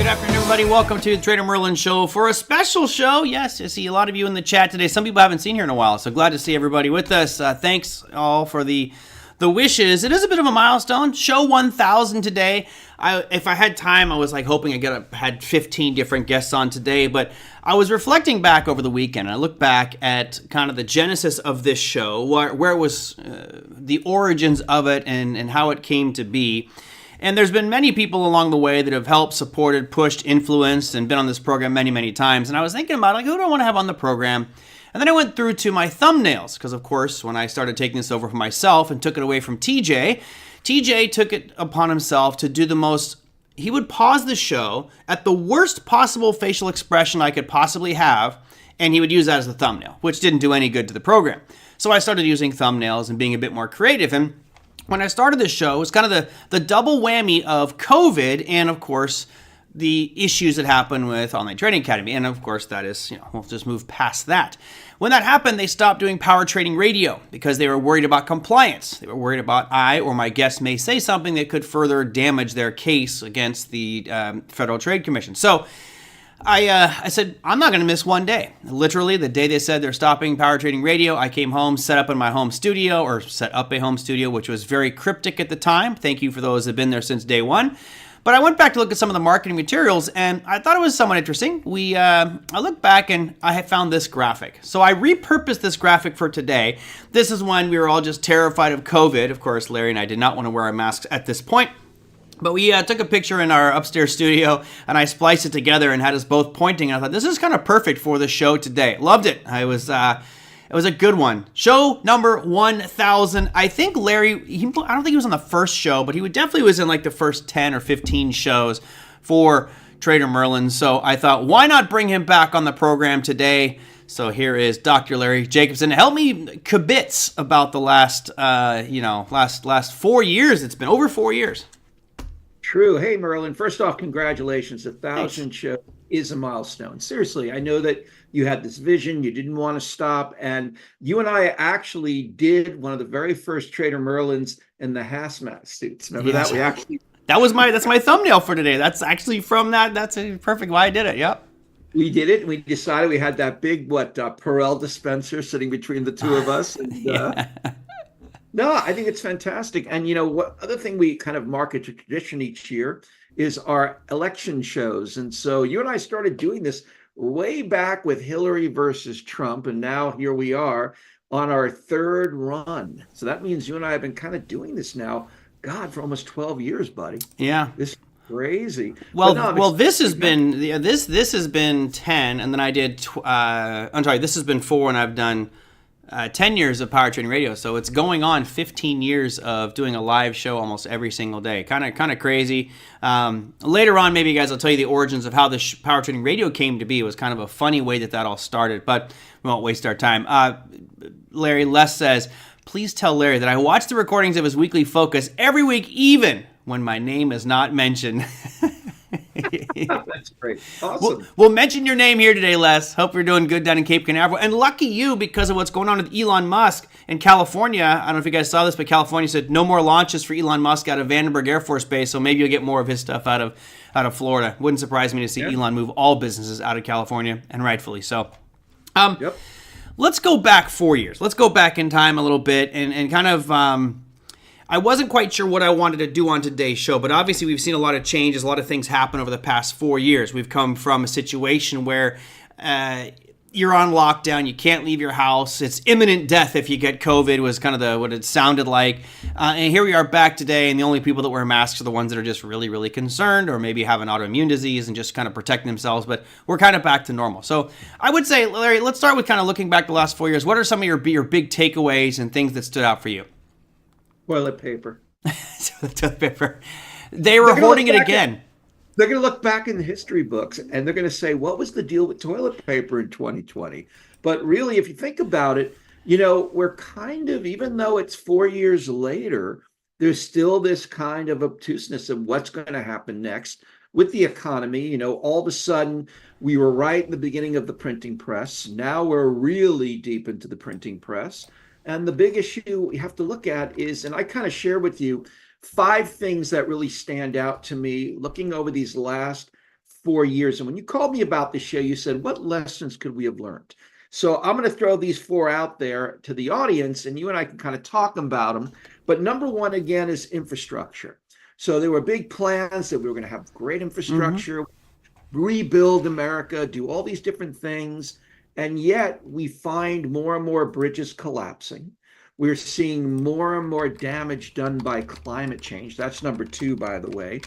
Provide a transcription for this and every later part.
Good afternoon, everybody. Welcome to the TraderMerlin Show for a special show. Yes, I see a lot of you in the chat today. Some people I haven't seen here in a while, so glad to see everybody with us. Thanks all for the wishes. It is a bit of a milestone. Show 1,000 today. If I had time, I was hoping I had 15 different guests on today, but I was reflecting back over the weekend. And I looked back at kind of the genesis of this show, where it was, the origins of it, and how it came to be. And there's been many people along the way that have helped, supported, pushed, influenced, and been on this program many, many times. And I was thinking about, who do I want to have on the program? And then I went through to my thumbnails, because of course, when I started taking this over for myself and took it away from TJ took it upon himself to do the most. He would pause the show at the worst possible facial expression I could possibly have, and he would use that as the thumbnail, which didn't do any good to the program. So I started using thumbnails and being a bit more creative. And when I started this show, it was kind of the double whammy of COVID and, of course, the issues that happened with Online Trading Academy. And, of course, that is, we'll just move past that. When that happened, they stopped doing power trading radio because they were worried about compliance. They were worried about I or my guests may say something that could further damage their case against the Federal Trade Commission. So I said, I'm not going to miss one day. Literally, the day they said they're stopping power trading radio, I came home, set up a home studio, which was very cryptic at the time. Thank you for those that have been there since day one. But I went back to look at some of the marketing materials, and I thought it was somewhat interesting. I looked back, and I had found this graphic. So I repurposed this graphic for today. This is when we were all just terrified of COVID. Of course, Larry and I did not want to wear our masks at this point. But we took a picture in our upstairs studio, and I spliced it together and had us both pointing. And I thought, this is kind of perfect for the show today. Loved it. It was a good one. Show number 1,000. I think Larry, I don't think he was on the first show, but he definitely was in the first 10 or 15 shows for Trader Merlin. So I thought, why not bring him back on the program today? So here is Dr. Larry Jacobson. Help me kibitz about the last 4 years. It's been over 4 years. True. Hey, Merlin, first off, congratulations. 1,000 shows is a milestone. Seriously, I know that you had this vision. You didn't want to stop. And you and I actually did one of the very first Trader Merlins in the hazmat suits. Remember that? That's my thumbnail for today. That's actually from that. That's perfect why I did it. Yep. We did it. We decided we had that big, Perel dispenser sitting between the two of us. And, yeah. No, I think it's fantastic. And what other thing we kind of mark as a tradition each year is our election shows. And so you and I started doing this way back with Hillary versus Trump. And now here we are on our third run. So that means you and I have been kind of doing this now, God, for almost 12 years, buddy. Yeah. This is crazy. This has been 10. And then I did, this has been 4, and I've done 10 years of power trading radio, so it's going on 15 years of doing a live show almost every single day. Kind of crazy. Later on, maybe guys, I'll tell you the origins of how the power trading radio came to be. It was kind of a funny way that all started, but we won't waste our time. Larry Les says, please tell Larry that I watch the recordings of his weekly focus every week, even when my name is not mentioned. That's great. Awesome. We'll mention your name here today, Les. Hope you're doing good down in Cape Canaveral. And lucky you, because of what's going on with Elon Musk in California. I don't know if you guys saw this, but California said no more launches for Elon Musk out of Vandenberg Air Force Base. So maybe you'll get more of his stuff out of Florida. Wouldn't surprise me to see Elon move all businesses out of California, and rightfully so. Let's go back 4 years. Let's go back in time a little bit and kind of... I wasn't quite sure what I wanted to do on today's show, but obviously we've seen a lot of changes, a lot of things happen over the past 4 years. We've come from a situation where you're on lockdown, you can't leave your house, it's imminent death if you get COVID was kind of what it sounded like. And here we are back today, and the only people that wear masks are the ones that are just really, really concerned or maybe have an autoimmune disease and just kind of protecting themselves, but we're kind of back to normal. So I would say, Larry, let's start with kind of looking back the last 4 years. What are some of your big takeaways and things that stood out for you? Toilet paper. Toilet paper. They were hoarding it again. They're going to look back in the history books and they're going to say, what was the deal with toilet paper in 2020? But really, if you think about it, we're kind of, even though it's 4 years later, there's still this kind of obtuseness of what's going to happen next with the economy. All of a sudden, we were right in the beginning of the printing press. Now we're really deep into the printing press. And the big issue we have to look at is, and I kind of share with you 5 things that really stand out to me looking over these last 4 years. And when you called me about this show, you said, what lessons could we have learned? So I'm going to throw these four out there to the audience, and you and I can kind of talk about them. But number one, again, is infrastructure. So there were big plans that we were going to have great infrastructure, rebuild America, do all these different things. And yet we find more and more bridges collapsing. We're seeing more and more damage done by climate change. That's number two, by the way.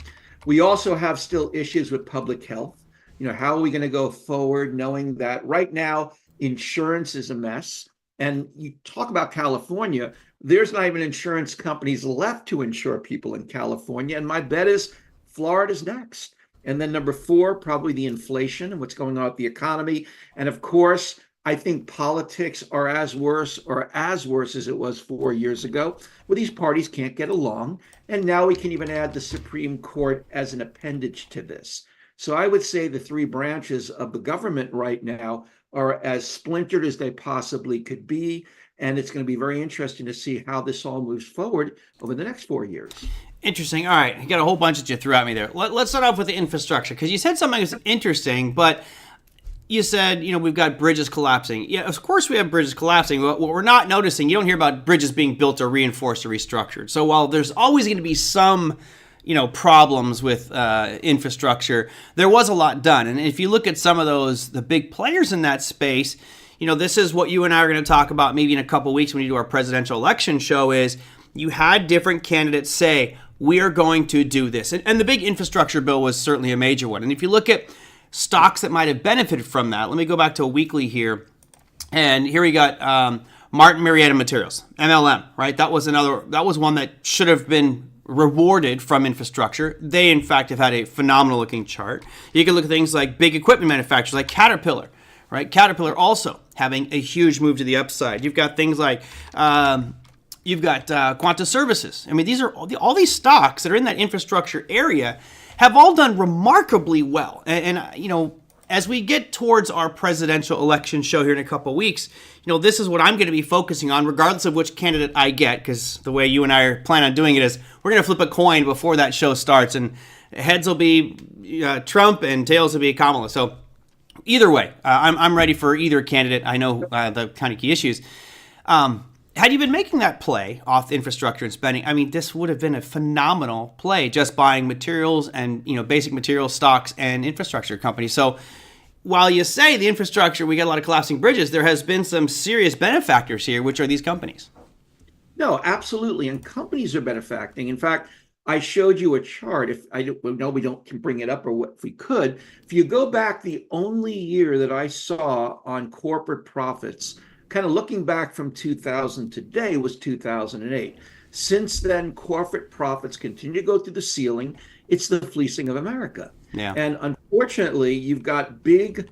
We also have still issues with public health. How are we going to go forward knowing that right now insurance is a mess? And you talk about California, there's not even insurance companies left to insure people in California. And my bet is Florida's next. And then number four, probably the inflation and what's going on with the economy. And of course, I think politics are as worse as it was 4 years ago, where these parties can't get along. And now we can even add the Supreme Court as an appendage to this. So I would say the three branches of the government right now are as splintered as they possibly could be. And it's going to be very interesting to see how this all moves forward over the next 4 years. Interesting. All right. You got a whole bunch that you threw at me there. Let's start off with the infrastructure, because you said something that's interesting, but you said, we've got bridges collapsing. Yeah, of course we have bridges collapsing. But what we're not noticing, you don't hear about bridges being built or reinforced or restructured. So while there's always going to be some, problems with infrastructure, there was a lot done. And if you look at some of the big players in that space, this is what you and I are going to talk about maybe in a couple of weeks when we do our presidential election show is you had different candidates say, we are going to do this. And the big infrastructure bill was certainly a major one. And if you look at stocks that might have benefited from that, let me go back to a weekly here. And here we got Martin Marietta Materials, MLM, right? That was one that should have been rewarded from infrastructure. They, in fact, have had a phenomenal looking chart. You can look at things like big equipment manufacturers like Caterpillar, right? Caterpillar also having a huge move to the upside. You've got things like Quanta Services. I mean, these are all these stocks that are in that infrastructure area have all done remarkably well. And as we get towards our presidential election show here in a couple of weeks, this is what I'm going to be focusing on, regardless of which candidate I get, because the way you and I plan on doing it is we're going to flip a coin before that show starts, and heads will be Trump and tails will be Kamala. So either way, I'm ready for either candidate. I know the kind of key issues. Had you been making that play off infrastructure and spending, I mean, this would have been a phenomenal play, just buying materials and, basic material stocks and infrastructure companies. So while you say the infrastructure, we got a lot of collapsing bridges, there has been some serious benefactors here, which are these companies. No, absolutely. And companies are benefacting. In fact, I showed you a chart. If I know we don't can bring it up, or what if we could, if you go back, the only year that I saw on corporate profits, kind of looking back from 2000 to today, was 2008. Since then, corporate profits continue to go through the ceiling. It's the fleecing of America. Yeah. And unfortunately, you've got big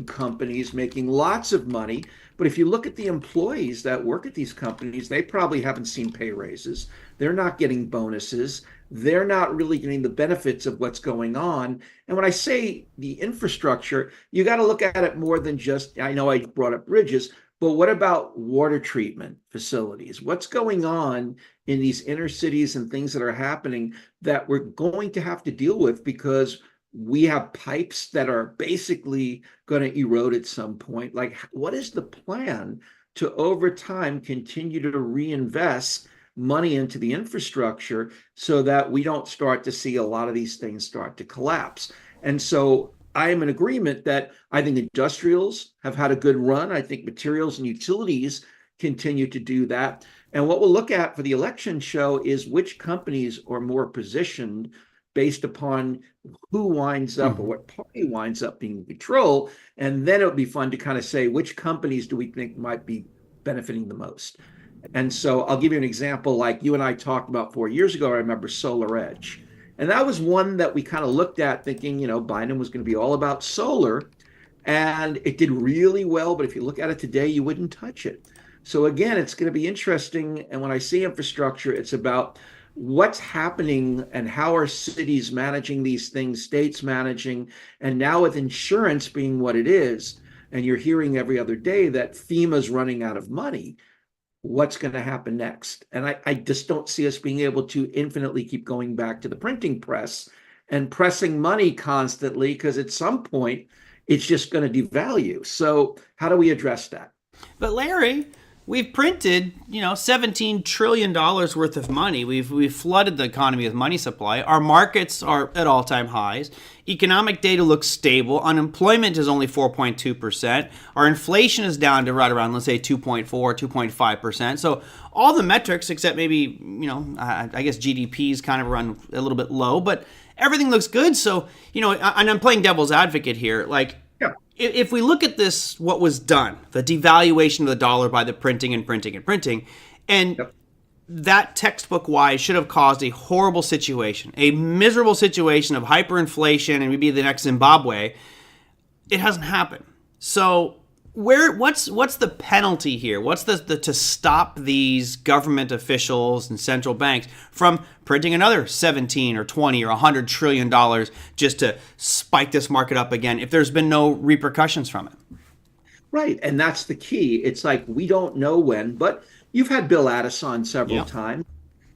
companies making lots of money. But if you look at the employees that work at these companies, they probably haven't seen pay raises. They're not getting bonuses. They're not really getting the benefits of what's going on. And when I say the infrastructure, you got to look at it more than just, I know I brought up bridges, but what about water treatment facilities? What's going on in these inner cities and things that are happening that we're going to have to deal with, because we have pipes that are basically going to erode at some point? Like, what is the plan to, over time, continue to reinvest money into the infrastructure so that we don't start to see a lot of these things start to collapse? And so I am in agreement that I think industrials have had a good run. I think materials and utilities continue to do that. And what we'll look at for the election show is which companies are more positioned based upon who winds up or what party winds up being in control. And then it would be fun to kind of say, which companies do we think might be benefiting the most? And so I'll give you an example. Like you and I talked about 4 years ago, I remember Solar Edge. And that was one that we kind of looked at thinking, Biden was going to be all about solar. And it did really well. But if you look at it today, you wouldn't touch it. So again, it's going to be interesting. And when I see infrastructure, it's about what's happening and how are cities managing these things, states managing. And now with insurance being what it is, and you're hearing every other day that FEMA's running out of money, what's going to happen next? And I just don't see us being able to infinitely keep going back to the printing press and pressing money constantly because at some point it's just going to devalue. So how do we address that? But Larry, we've printed, $17 trillion worth of money. We've flooded the economy with money supply. Our markets are at all-time highs. Economic data looks stable. Unemployment is only 4.2%. Our inflation is down to right around, let's say, 2.4, 2.5%. So all the metrics, except maybe, I guess GDP is kind of run a little bit low, but everything looks good. So, and I'm playing devil's advocate here. Like, if we look at this, what was done, the devaluation of the dollar by the printing and printing and printing, and that textbook-wise should have caused a horrible situation, a miserable situation of hyperinflation and maybe the next Zimbabwe. It hasn't happened. So what's the penalty here? What's the to stop these government officials and central banks from printing another 17 or 20 or $100 trillion just to spike this market up again if there's been no repercussions from it? Right. And that's the key. It's like we don't know when, but you've had Bill Addis on several times.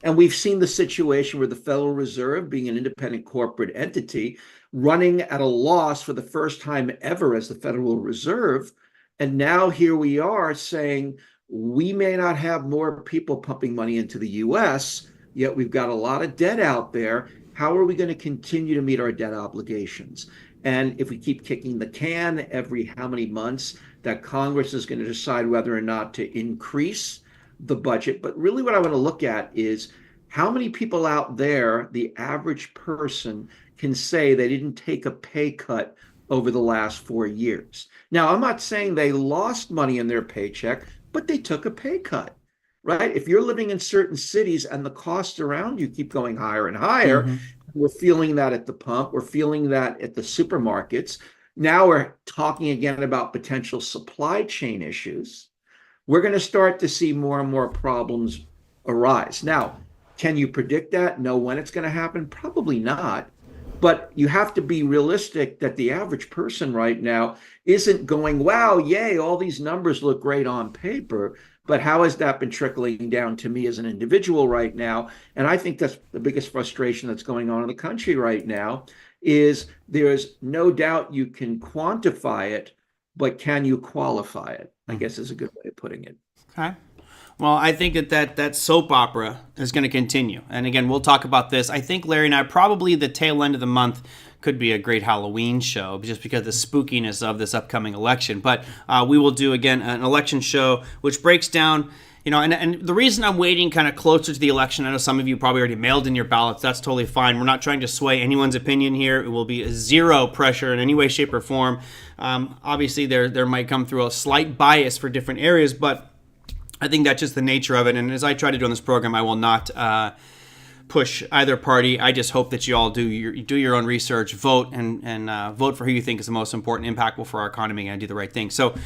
And we've seen the situation where the Federal Reserve, being an independent corporate entity, running at a loss for the first time ever as the Federal Reserve. And now here we are saying we may not have more people pumping money into the US, yet we've got a lot of debt out there. How are we going to continue to meet our debt obligations? And if we keep kicking the can every how many months, that Congress is going to decide whether or not to increase the budget. But really what I want to look at is how many people out there, the average person, can say they didn't take a pay cut over the last 4 years. Now, I'm not saying they lost money in their paycheck, but they took a pay cut, right? If you're living in certain cities and the costs around you keep going higher and higher, we're feeling that at the pump, we're feeling that at the supermarkets. Now we're talking again about potential supply chain issues. We're going to start to see more and more problems arise. Now, can you predict that? Know when it's going to happen? Probably not. But you have to be realistic that the average person right now isn't going, wow, yay, all these numbers look great on paper. But how has that been trickling down to me as an individual right now? And I think that's the biggest frustration that's going on in the country right now is there's no doubt you can quantify it, but can you qualify it? I guess is a good way of putting it. Okay. Well, I think that soap opera is going to continue. And again, we'll talk about this. I think Larry and I, probably the tail end of the month could be a great Halloween show just because of the spookiness of this upcoming election. But we will do, again, an election show which breaks down, and the reason I'm waiting kind of closer to the election, I know some of you probably already mailed in your ballots. That's totally fine. We're not trying to sway anyone's opinion here. It will be zero pressure in any way, shape, or form. Obviously, there might come through a slight bias for different areas, but I think that's just the nature of it. And as I try to do on this program, I will not push either party. I just hope that you all do your own research, vote, and vote for who you think is the most important, impactful for our economy, and do the right thing. So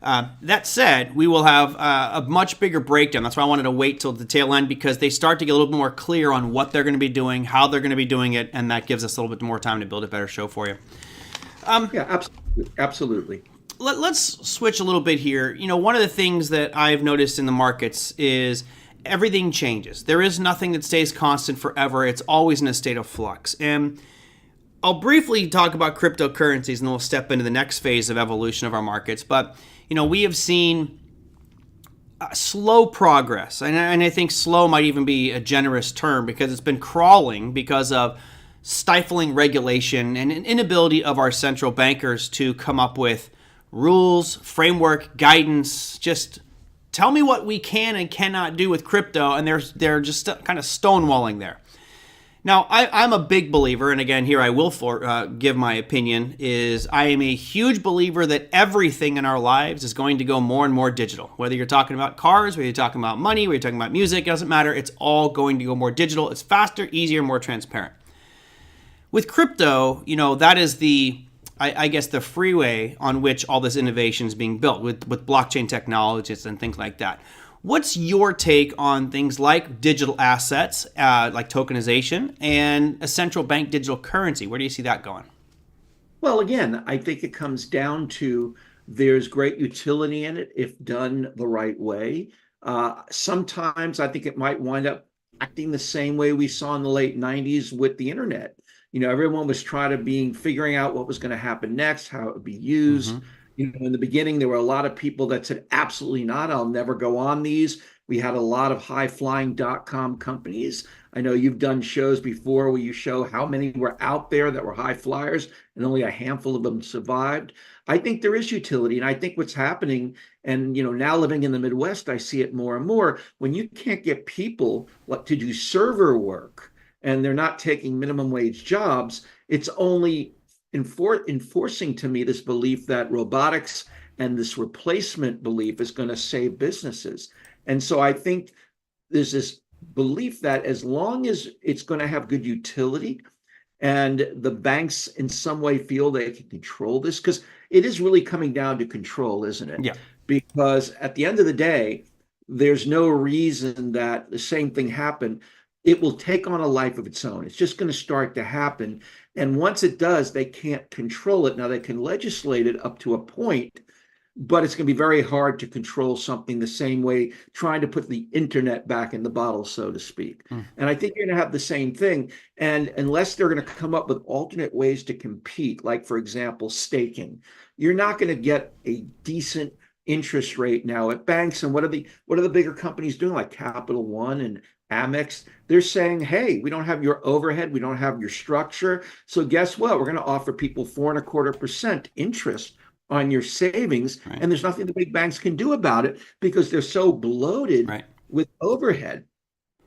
that said, we will have a much bigger breakdown. That's why I wanted to wait till the tail end, because they start to get a little bit more clear on what they're going to be doing, how they're going to be doing it, and that gives us a little bit more time to build a better show for you. Yeah, absolutely. Let's switch a little bit here. One of the things that I've noticed in the markets is everything changes. There is nothing that stays constant forever. It's always in a state of flux. And I'll briefly talk about cryptocurrencies, and then we'll step into the next phase of evolution of our markets. But, we have seen slow progress. And I think slow might even be a generous term, because it's been crawling because of stifling regulation and an inability of our central bankers to come up with rules, framework, guidance. Just tell me what we can and cannot do with crypto, and they're just kind of stonewalling there. Now, I'm a big believer, and again, here I will give my opinion, is I am a huge believer that everything in our lives is going to go more and more digital. Whether you're talking about cars, whether you're talking about money, whether you're talking about music, it doesn't matter. It's all going to go more digital. It's faster, easier, more transparent. With crypto, that is I guess the freeway on which all this innovation is being built with blockchain technologies and things like that. What's your take on things like digital assets, like tokenization, and a central bank digital currency? Where do you see that going? Well, again, I think it comes down to there's great utility in it if done the right way. Sometimes I think it might wind up acting the same way we saw in the late 90s with the internet. Everyone was trying to figuring out what was going to happen next, how it would be used. Hmm. In the beginning, there were a lot of people that said, absolutely not, I'll never go on these. We had a lot of high flying .com companies. I know you've done shows before where you show how many were out there that were high flyers and only a handful of them survived. I think there is utility. And I think what's happening, and now living in the Midwest, I see it more and more. When you can't get people to do server work and they're not taking minimum wage jobs, it's only enforcing to me this belief that robotics and this replacement belief is going to save businesses. And so I think there's this belief that as long as it's going to have good utility and the banks in some way feel they can control this, because it is really coming down to control, isn't it? Yeah. Because at the end of the day, there's no reason that the same thing happened. It will take on a life of its own. It's just going to start to happen. And once it does, they can't control it. Now, they can legislate it up to a point, but it's going to be very hard to control something the same way trying to put the internet back in the bottle, so to speak. And I think you're going to have the same thing. And unless they're going to come up with alternate ways to compete, like, for example, staking, you're not going to get a decent interest rate now at banks. And what are the bigger companies doing, like Capital One and Amex? They're saying, hey, we don't have your overhead, we don't have your structure. So guess what? We're going to offer people 4.25% interest on your savings. Right. And there's nothing the big banks can do about it because they're so bloated Right. with overhead.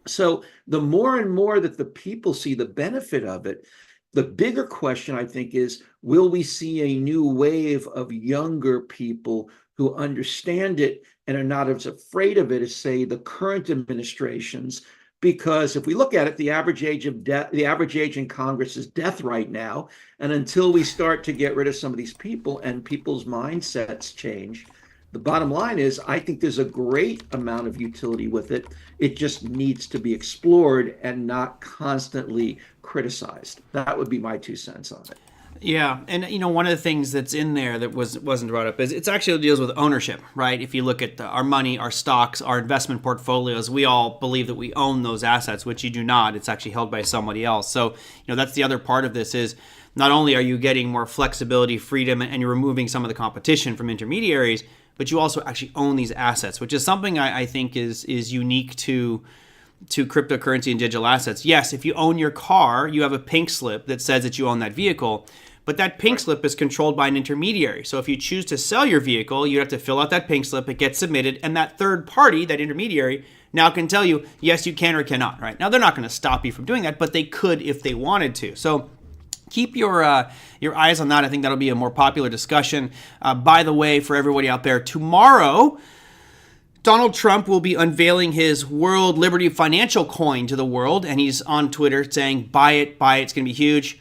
So the more and more that the people see the benefit of it, the bigger question, I think, is will we see a new wave of younger people who understand it and are not as afraid of it as, say, the current administrations? Because if we look at it, the average age in Congress is death right now. And until we start to get rid of some of these people and people's mindsets change, the bottom line is I think there's a great amount of utility with it. It just needs to be explored and not constantly criticized. That would be my 2 cents on it. Yeah, and one of the things that's in there that wasn't brought up is it's actually deals with ownership, right? If you look at our money, our stocks, our investment portfolios, we all believe that we own those assets, which you do not. It's actually held by somebody else. So that's the other part of this is not only are you getting more flexibility, freedom, and you're removing some of the competition from intermediaries, but you also actually own these assets, which is something I think is unique to cryptocurrency and digital assets. Yes, if you own your car, you have a pink slip that says that you own that vehicle, but that pink slip is controlled by an intermediary. So if you choose to sell your vehicle, you have to fill out that pink slip, it gets submitted, and that third party, that intermediary, now can tell you, yes, you can or cannot, right? Now, they're not going to stop you from doing that, but they could if they wanted to. So keep your eyes on that. I think that'll be a more popular discussion. By the way, for everybody out there, tomorrow, Donald Trump will be unveiling his World Liberty Financial coin to the world, and he's on Twitter saying, buy it, it's going to be huge.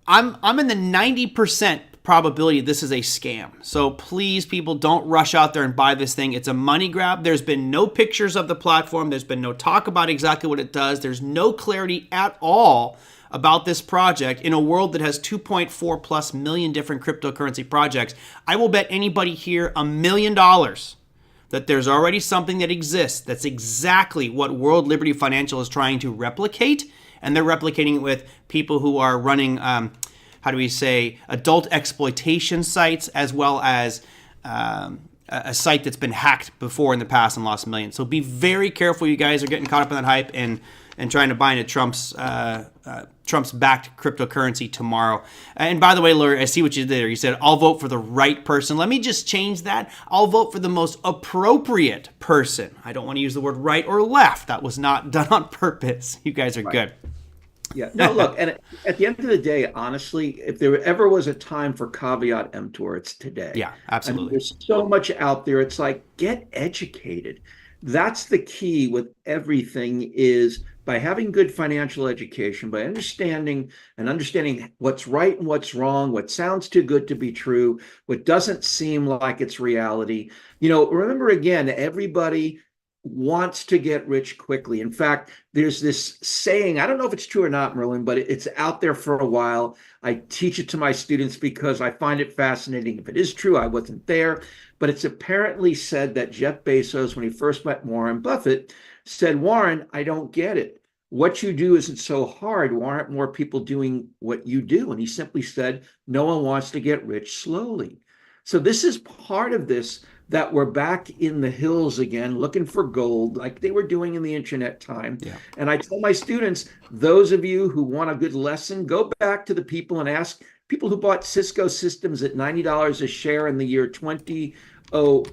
I'm in the 90% probability this is a scam. So please, people, don't rush out there and buy this thing. It's a money grab. There's been no pictures of the platform. There's been no talk about exactly what it does. There's no clarity at all about this project in a world that has 2.4 plus million different cryptocurrency projects. I will bet anybody here $1 million that there's already something that exists that's exactly what World Liberty Financial is trying to replicate, and they're replicating it with people who are running, adult exploitation sites, as well as a site that's been hacked before in the past and lost millions. So be very careful. You guys are getting caught up in that hype and trying to buy into Trump's backed cryptocurrency tomorrow. And by the way, Larry, I see what you did there. You said, I'll vote for the right person. Let me just change that. I'll vote for the most appropriate person. I don't want to use the word right or left. That was not done on purpose. You guys are good. Yeah. No, look, and at the end of the day, honestly, if there ever was a time for caveat emptor, it's today. Yeah, absolutely. I mean, there's so much out there. It's like, get educated. That's the key with everything, is by having good financial education, by understanding what's right and what's wrong, what sounds too good to be true, what doesn't seem like it's reality. Remember, again, everybody wants to get rich quickly. In fact, there's this saying, I don't know if it's true or not, Merlin, but it's out there for a while. I teach it to my students because I find it fascinating. If it is true, I wasn't there, but it's apparently said that Jeff Bezos, when he first met Warren Buffett, said, Warren, I don't get it. what you do isn't so hard. Why aren't more people doing what you do? And he simply said, no one wants to get rich slowly. So this is part of this, that we're back in the hills again, looking for gold like they were doing in the internet time. Yeah. And I tell my students, those of you who want a good lesson, go back to the people and ask people who bought Cisco systems at $90 a share in the year 2000 or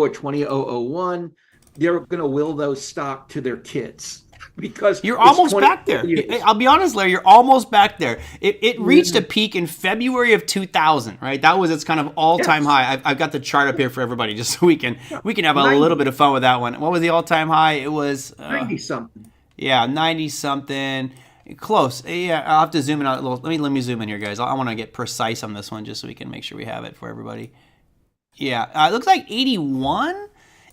2001. They're going to will those stock to their kids because You're almost back there. years. I'll be honest, Larry, you're almost back there. It reached a peak in February of 2000, right? That was its kind of all-time high. I've got the chart up here for everybody just so we can have a little bit of fun with that one. What was the all-time high? It was 90 something. Yeah, 90 something. Close. Yeah, I'll have to zoom in a little. Let me zoom in here, guys. I want to get precise on this one just so we can make sure we have it for everybody. Yeah, it looks like 81.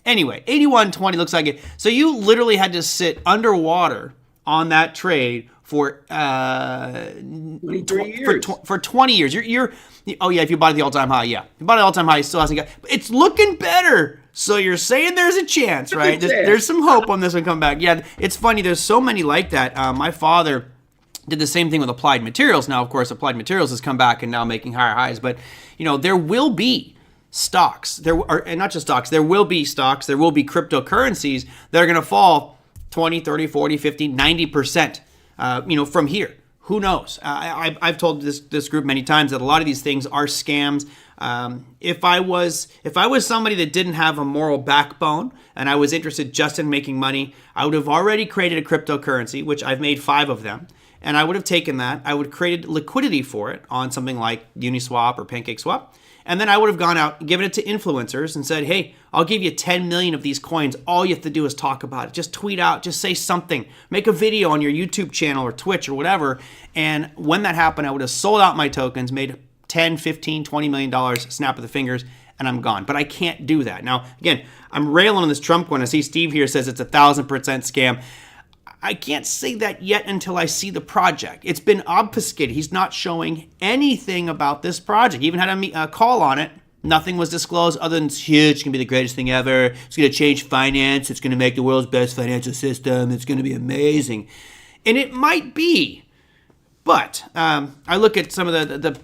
Anyway, 81.20 looks like it. So you literally had to sit underwater on that trade for 23 years. For 20 years. Oh yeah, if you bought it at the all-time high, yeah. If you bought it at the all-time high, it still hasn't got. It's looking better. So you're saying there's a chance, right? There's some hope on this one coming back. Yeah, it's funny. There's so many like that. My father did the same thing with Applied Materials. Now, of course, Applied Materials has come back and now making higher highs. But there will be stocks, and not just stocks, there will be cryptocurrencies that are going to fall 20, 30, 40, 50, 90%, from here. Who knows? I've told this group many times that a lot of these things are scams. If I was somebody that didn't have a moral backbone and I was interested just in making money, I would have already created a cryptocurrency, which I've made 5 of them. And I would have taken that, I would have created liquidity for it on something like Uniswap or PancakeSwap. And then I would have gone out and given it to influencers and said, hey, I'll give you 10 million of these coins. All you have to do is talk about it. Just tweet out, just say something. Make a video on your YouTube channel or Twitch or whatever. And when that happened, I would have sold out my tokens, made 10, 15, 20 million dollars, snap of the fingers, and I'm gone. But I can't do that. Now, again, I'm railing on this Trump coin. I see Steve here says it's 1,000% scam. I can't say that yet until I see the project. It's been obfuscated. He's not showing anything about this project. He even had a call on it. Nothing was disclosed other than it's huge. It's going to be the greatest thing ever. It's going to change finance. It's going to make the world's best financial system. It's going to be amazing. And it might be. But I look at some of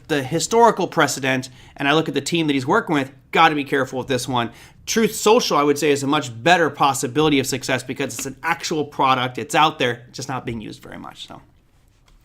the historical precedent, and I look at the team that he's working with. Got to be careful with this one. Truth Social, I would say, is a much better possibility of success because it's an actual product. It's out there, just not being used very much. So,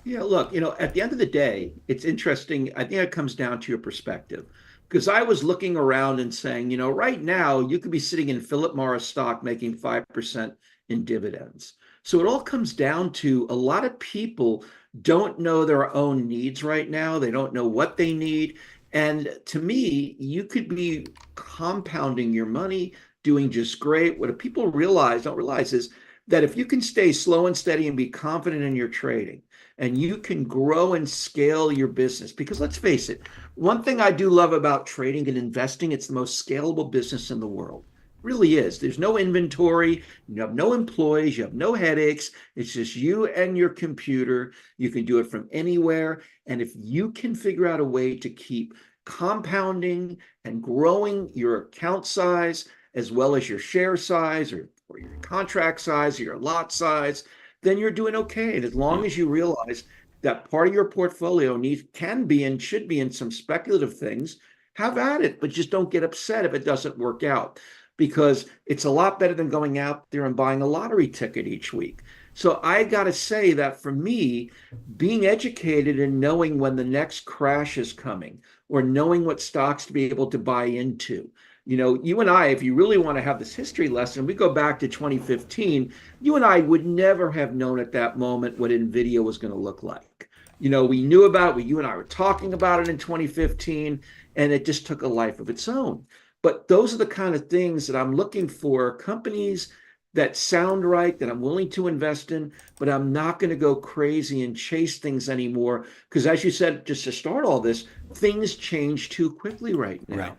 yeah, look, at the end of the day, it's interesting. I think it comes down to your perspective. Because I was looking around and saying, right now you could be sitting in Philip Morris stock making 5% in dividends. So it all comes down to a lot of people don't know their own needs right now. They don't know what they need. And to me, you could be compounding your money, doing just great. What people don't realize is that if you can stay slow and steady and be confident in your trading, and you can grow and scale your business, because let's face it, one thing I do love about trading and investing, it's the most scalable business in the world. It really is. There's no inventory, you have no employees, you have no headaches. It's just you and your computer. You can do it from anywhere. And if you can figure out a way to keep compounding and growing your account size, as well as your share size or your contract size or your lot size, then you're doing okay. And as long as you realize that part of your portfolio can be and should be in some speculative things, have at it, but just don't get upset if it doesn't work out, because it's a lot better than going out there and buying a lottery ticket each week. So I got to say that for me, being educated and knowing when the next crash is coming, or knowing what stocks to be able to buy into. You and I, if you really want to have this history lesson, we go back to 2015, you and I would never have known at that moment what NVIDIA was going to look like. We knew about it, you and I were talking about it in 2015, and it just took a life of its own. But those are the kind of things that I'm looking for, companies that sound right, that I'm willing to invest in, but I'm not going to go crazy and chase things anymore. Because as you said, just to start all this, things change too quickly right now. Right.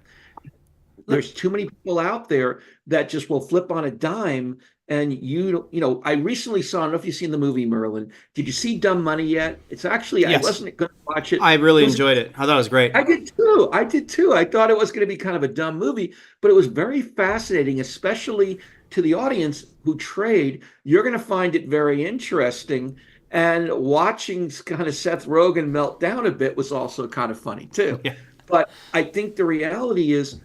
There's too many people out there that just will flip on a dime. And I recently saw, I don't know if you've seen the movie Merlin. Did you see Dumb Money yet? It's actually, yes. I wasn't going to watch it. I really enjoyed it. I thought it was great. I did too. I thought it was going to be kind of a dumb movie, but it was very fascinating, especially to the audience who trade, you're going to find it very interesting. And watching kind of Seth Rogen melt down a bit was also kind of funny too. Yeah. But I think the reality is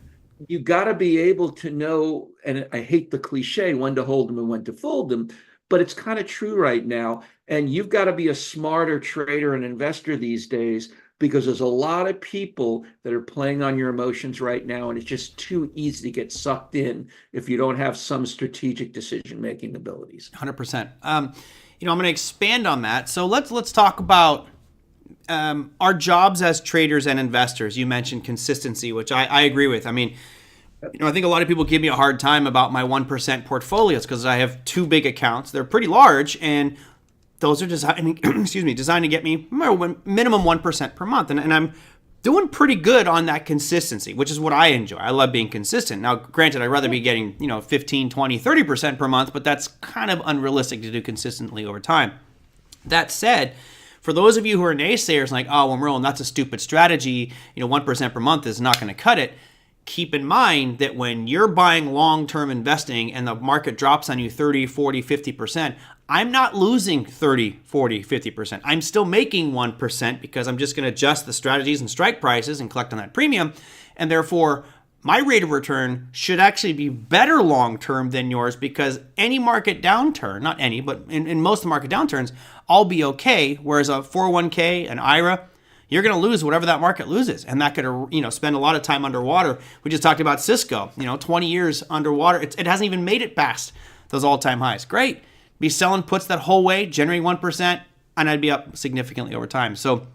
you got to be able to know, and I hate the cliche, when to hold them and when to fold them, but it's kind of true right now. And you've got to be a smarter trader and investor these days because there's a lot of people that are playing on your emotions right now, and it's just too easy to get sucked in if you don't have some strategic decision-making abilities. 100%. I'm going to expand on that. So let's talk about our jobs as traders and investors. You mentioned consistency, which I agree with. I mean, I think a lot of people give me a hard time about my 1% portfolios because I have two big accounts. They're pretty large, and those are designed to get me minimum 1% per month. And I'm doing pretty good on that consistency, which is what I enjoy. I love being consistent. Now, granted, I'd rather be getting, 15, 20, 30% per month, but that's kind of unrealistic to do consistently over time. That said, for those of you who are naysayers like, oh, well, Merlin, that's a stupid strategy, 1% per month is not going to cut it. Keep in mind that when you're buying long-term investing and the market drops on you 30, 40, 50%, I'm not losing 30, 40, 50%. I'm still making 1% because I'm just going to adjust the strategies and strike prices and collect on that premium. And therefore, my rate of return should actually be better long-term than yours because any market downturn, not any, but in most of the market downturns, I'll be okay. Whereas a 401k, an IRA, you're going to lose whatever that market loses. And that could, spend a lot of time underwater. We just talked about Cisco, 20 years underwater. It hasn't even made it past those all-time highs. Great. Be selling puts that whole way, generating 1%, and I'd be up significantly over time. So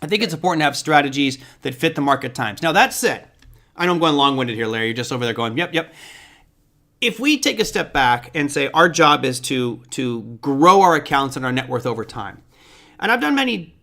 I think it's important to have strategies that fit the market times. Now, that said, I know I'm going long-winded here, Larry. You're just over there going, yep. If we take a step back and say our job is to grow our accounts and our net worth over time, and I've done many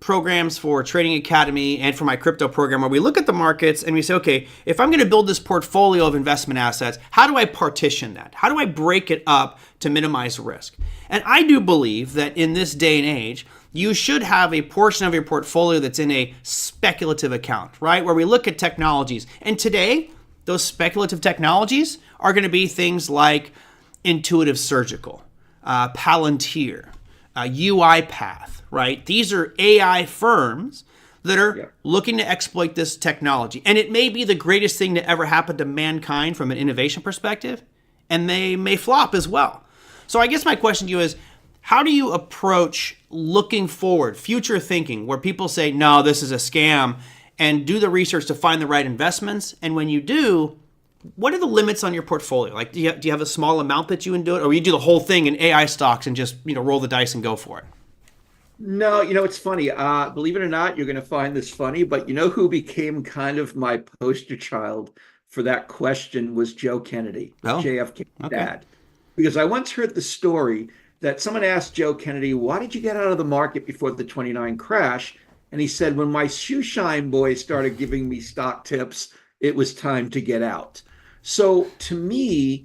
programs for Trading Academy and for my crypto program where we look at the markets and we say, okay, if I'm going to build this portfolio of investment assets, how do I partition that? How do I break it up to minimize risk? And I do believe that in this day and age, you should have a portion of your portfolio that's in a speculative account, right? Where we look at technologies. And today, those speculative technologies are going to be things like Intuitive Surgical, Palantir, UiPath, right? These are AI firms that are looking to exploit this technology. And it may be the greatest thing to ever happen to mankind from an innovation perspective, and they may flop as well. So I guess my question to you is, how do you approach looking forward, future thinking, where people say, no, this is a scam, and do the research to find the right investments? And when you do, what are the limits on your portfolio? Like, do you have a small amount that you can do it, or you do the whole thing in AI stocks and just roll the dice and go for it? No, it's funny. Believe it or not, you're going to find this funny, but you know who became kind of my poster child for that question was Joe Kennedy, JFK's dad. Because I once heard the story that someone asked Joe Kennedy, why did you get out of the market before the 29 crash? And he said, when my shoe shine boys started giving me stock tips, it was time to get out. So to me,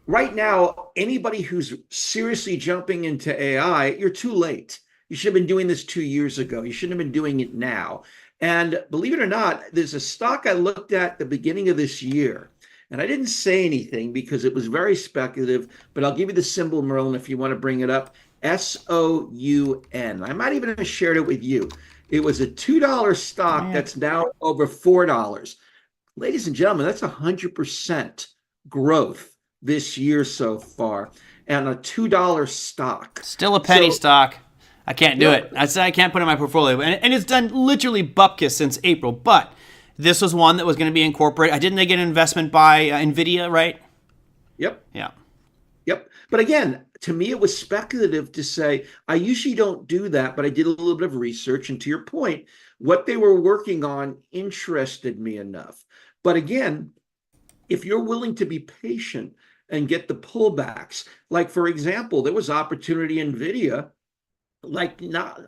right now, anybody who's seriously jumping into AI, you're too late. You should have been doing this 2 years ago. You shouldn't have been doing it now. And believe it or not, there's a stock I looked at the beginning of this year, and I didn't say anything because it was very speculative, but I'll give you the symbol, Merlin, if you want to bring it up. SOUN. I might even have shared it with you. It was a $2 stock that's now over $4. Ladies and gentlemen, that's 100% growth this year so far, and a $2 stock. Still a penny stock. I can't do it. I can't put it in my portfolio. And it's done literally bupkis since April. But this was one that was going to be incorporated. Didn't they get an investment by NVIDIA, right? Yep. Yeah. Yep. But again, to me, it was speculative to say, I usually don't do that, but I did a little bit of research. And to your point, what they were working on interested me enough. But again, if you're willing to be patient and get the pullbacks, like, for example, there was opportunity in NVIDIA,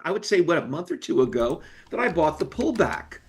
I would say, a month or two ago, that I bought the pullback.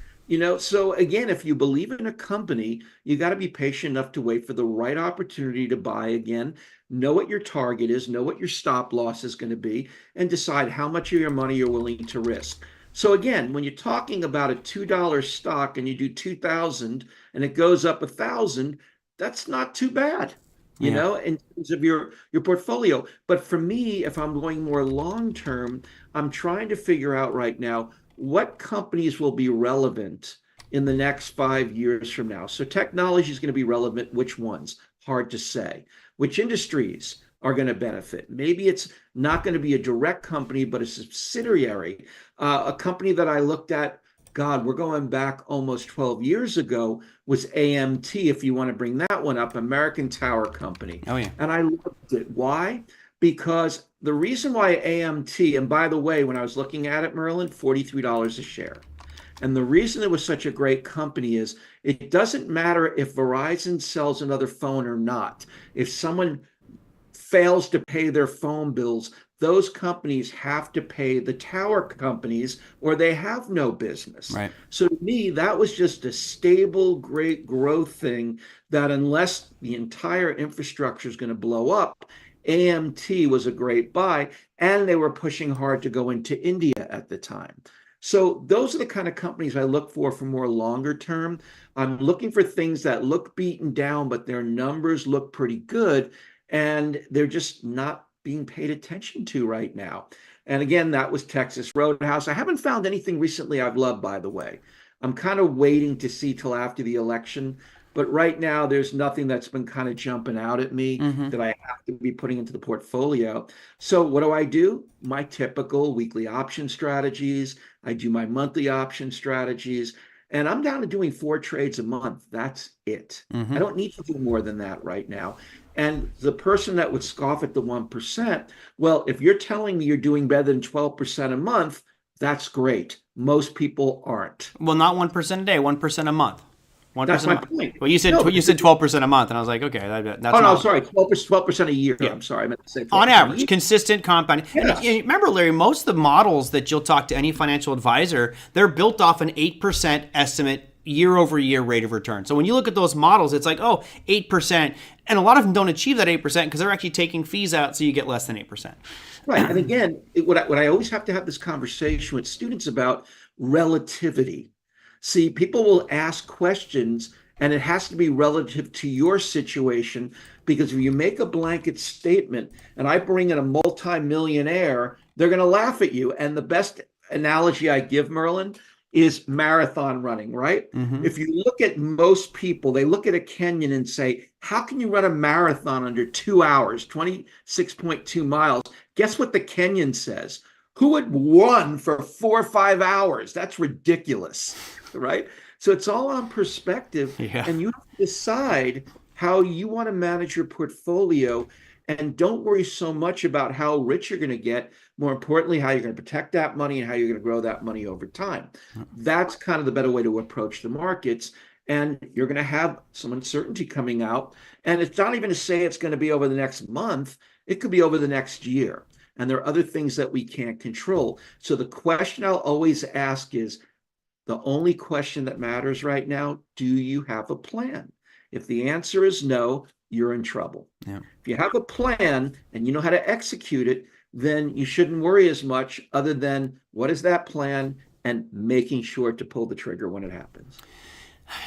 So again, if you believe in a company, you got to be patient enough to wait for the right opportunity to buy again, know what your target is, know what your stop loss is going to be, and decide how much of your money you're willing to risk. So again, when you're talking about a $2 stock and you do 2,000 and it goes up 1,000, that's not too bad. you know, in terms of your portfolio. But for me, if I'm going more long term, I'm trying to figure out right now what companies will be relevant in the next 5 years from now. So technology is going to be relevant. Which ones? Hard to say. Which industries are going to benefit? Maybe it's not going to be a direct company, but a subsidiary. A company that I looked at, God, we're going back almost 12 years ago, was AMT, if you want to bring that one up, American Tower Company. Oh, yeah. And I loved it. Why? Because the reason why AMT, and by the way, when I was looking at it, Merlin, $43 a share. And the reason it was such a great company is it doesn't matter if Verizon sells another phone or not. If someone fails to pay their phone bills, those companies have to pay the tower companies or they have no business. Right. So to me, that was just a stable, great growth thing that unless the entire infrastructure is going to blow up, AMT was a great buy, and they were pushing hard to go into India at the time. So those are the kind of companies I look for more longer term. I'm looking for things that look beaten down, but their numbers look pretty good, and they're just not being paid attention to right now. And again, that was Texas Roadhouse. I haven't found anything recently I've loved, by the way. I'm kind of waiting to see till after the election. But right now, there's nothing that's been kind of jumping out at me that I have to be putting into the portfolio. So what do? My typical weekly option strategies. I do my monthly option strategies. And I'm down to doing 4 trades a month. That's it. I don't need to do more than that right now. And the person that would scoff at the 1%, well, if you're telling me you're doing better than 12% a month, that's great. Most people aren't. Well, not 1% a day, 1% a month. 1% That's my a month. point. Well, you said 12% a month, and I was like, okay, that's not. Sorry, 12% a year. Yeah. I'm sorry, I meant to say 12% on average, consistent compounding. Yes. And remember, Larry, most of the models that you'll talk to any financial advisor, they're built off an 8% estimate year-over-year rate of return. So when you look at those models, it's like, 8%, and a lot of them don't achieve that 8% because they're actually taking fees out, so you get less than 8%. Right, and again, what I always have to have this conversation with students about relativity. See, people will ask questions, and it has to be relative to your situation, because if you make a blanket statement and I bring in a multimillionaire, they're going to laugh at you. And the best analogy I give, Merlin, is marathon running, right? If you look at most people, they look at a Kenyan and say, how can you run a marathon under 2 hours, 26.2 miles? Guess what the Kenyan says? Who would run for 4 or 5 hours? That's ridiculous, right? So it's all on perspective, and you have to decide how you want to manage your portfolio, and don't worry so much about how rich you're going to get. More importantly, how you're going to protect that money and how you're going to grow that money over time. That's kind of the better way to approach the markets. And you're going to have some uncertainty coming out. And it's not even to say it's going to be over the next month. It could be over the next year. And there are other things that we can't control. So the question I'll always ask is, the only question that matters right now, do you have a plan? If the answer is no, you're in trouble. Yeah. If you have a plan and you know how to execute it, then you shouldn't worry as much, other than what is that plan and making sure to pull the trigger when it happens.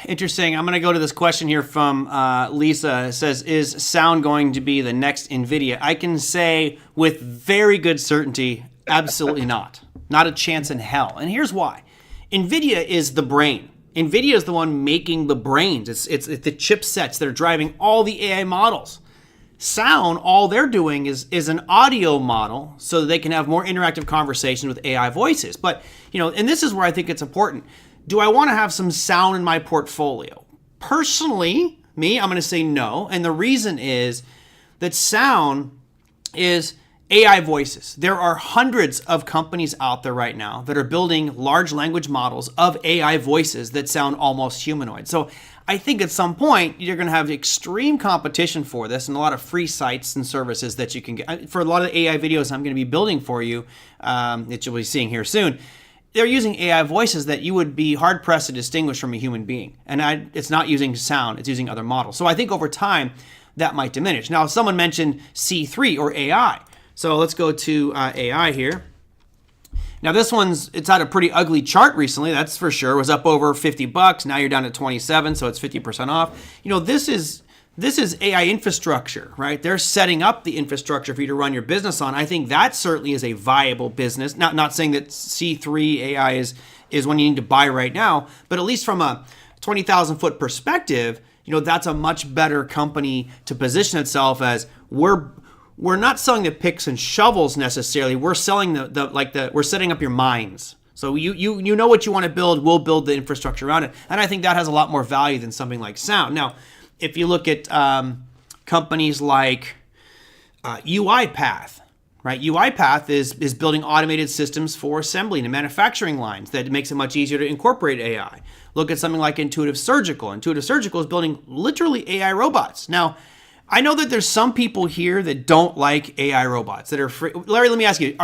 Interesting. I'm going to go to this question here from Lisa. It says, is sound going to be the next NVIDIA? I can say with very good certainty, absolutely not. Not a chance in hell. And here's why. NVIDIA is the brain. NVIDIA is the one making the brains. It's the chipsets that are driving all the AI models. Sound, all they're doing is an audio model so that they can have more interactive conversation with AI voices. But, and this is where I think it's important. Do I want to have some sound in my portfolio? Personally, I'm going to say no. And the reason is that sound is AI voices. There are hundreds of companies out there right now that are building large language models of AI voices that sound almost humanoid. So I think at some point you're going to have extreme competition for this, and a lot of free sites and services that you can get. For a lot of the AI videos I'm going to be building for you, that you'll be seeing here soon, they're using AI voices that you would be hard-pressed to distinguish from a human being. And it's not using sound, it's using other models. So I think over time that might diminish. Now, someone mentioned C3 or AI. So let's go to AI here. Now this it's had a pretty ugly chart recently, that's for sure. It was up over $50. Now you're down at 27, so it's 50% off. this is AI infrastructure, right? They're setting up the infrastructure for you to run your business on. I think that certainly is a viable business. Not saying that C3 AI is one you need to buy right now, but at least from a 20,000 foot perspective, that's a much better company to position itself as. We're not selling the picks and shovels necessarily. We're selling we're setting up your minds. So you know what you want to build. We'll build the infrastructure around it, and I think that has a lot more value than something like Sound. Now, if you look at companies like UiPath, right? UiPath is building automated systems for assembly and manufacturing lines that makes it much easier to incorporate AI. Look at something like Intuitive Surgical. Intuitive Surgical is building literally AI robots. Now, I know that there's some people here that don't like AI robots that are free. Larry, let me ask you,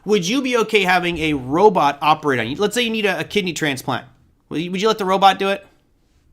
would you be okay having a robot operate on you? Let's say you need a kidney transplant. Would you let the robot do it?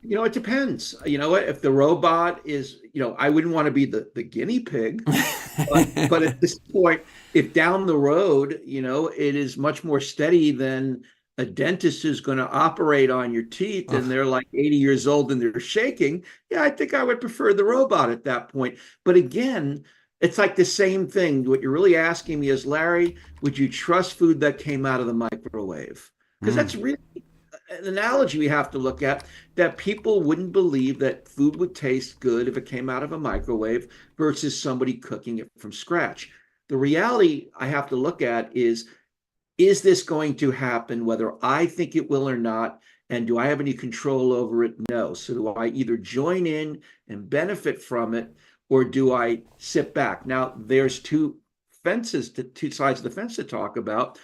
It depends. You know what? If the robot is, I wouldn't want to be the guinea pig. but at this point, if down the road, it is much more steady than a dentist is going to operate on your teeth and they're like 80 years old and they're shaking, yeah, I think I would prefer the robot at that point. But again, it's like the same thing. What you're really asking me is, Larry, would you trust food that came out of the microwave? Because that's really an analogy we have to look at, that people wouldn't believe that food would taste good if it came out of a microwave versus somebody cooking it from scratch. The reality I have to look at is this going to happen, whether I think it will or not? And do I have any control over it? No. So do I either join in and benefit from it, or do I sit back? Now, there's two sides of the fence to talk about.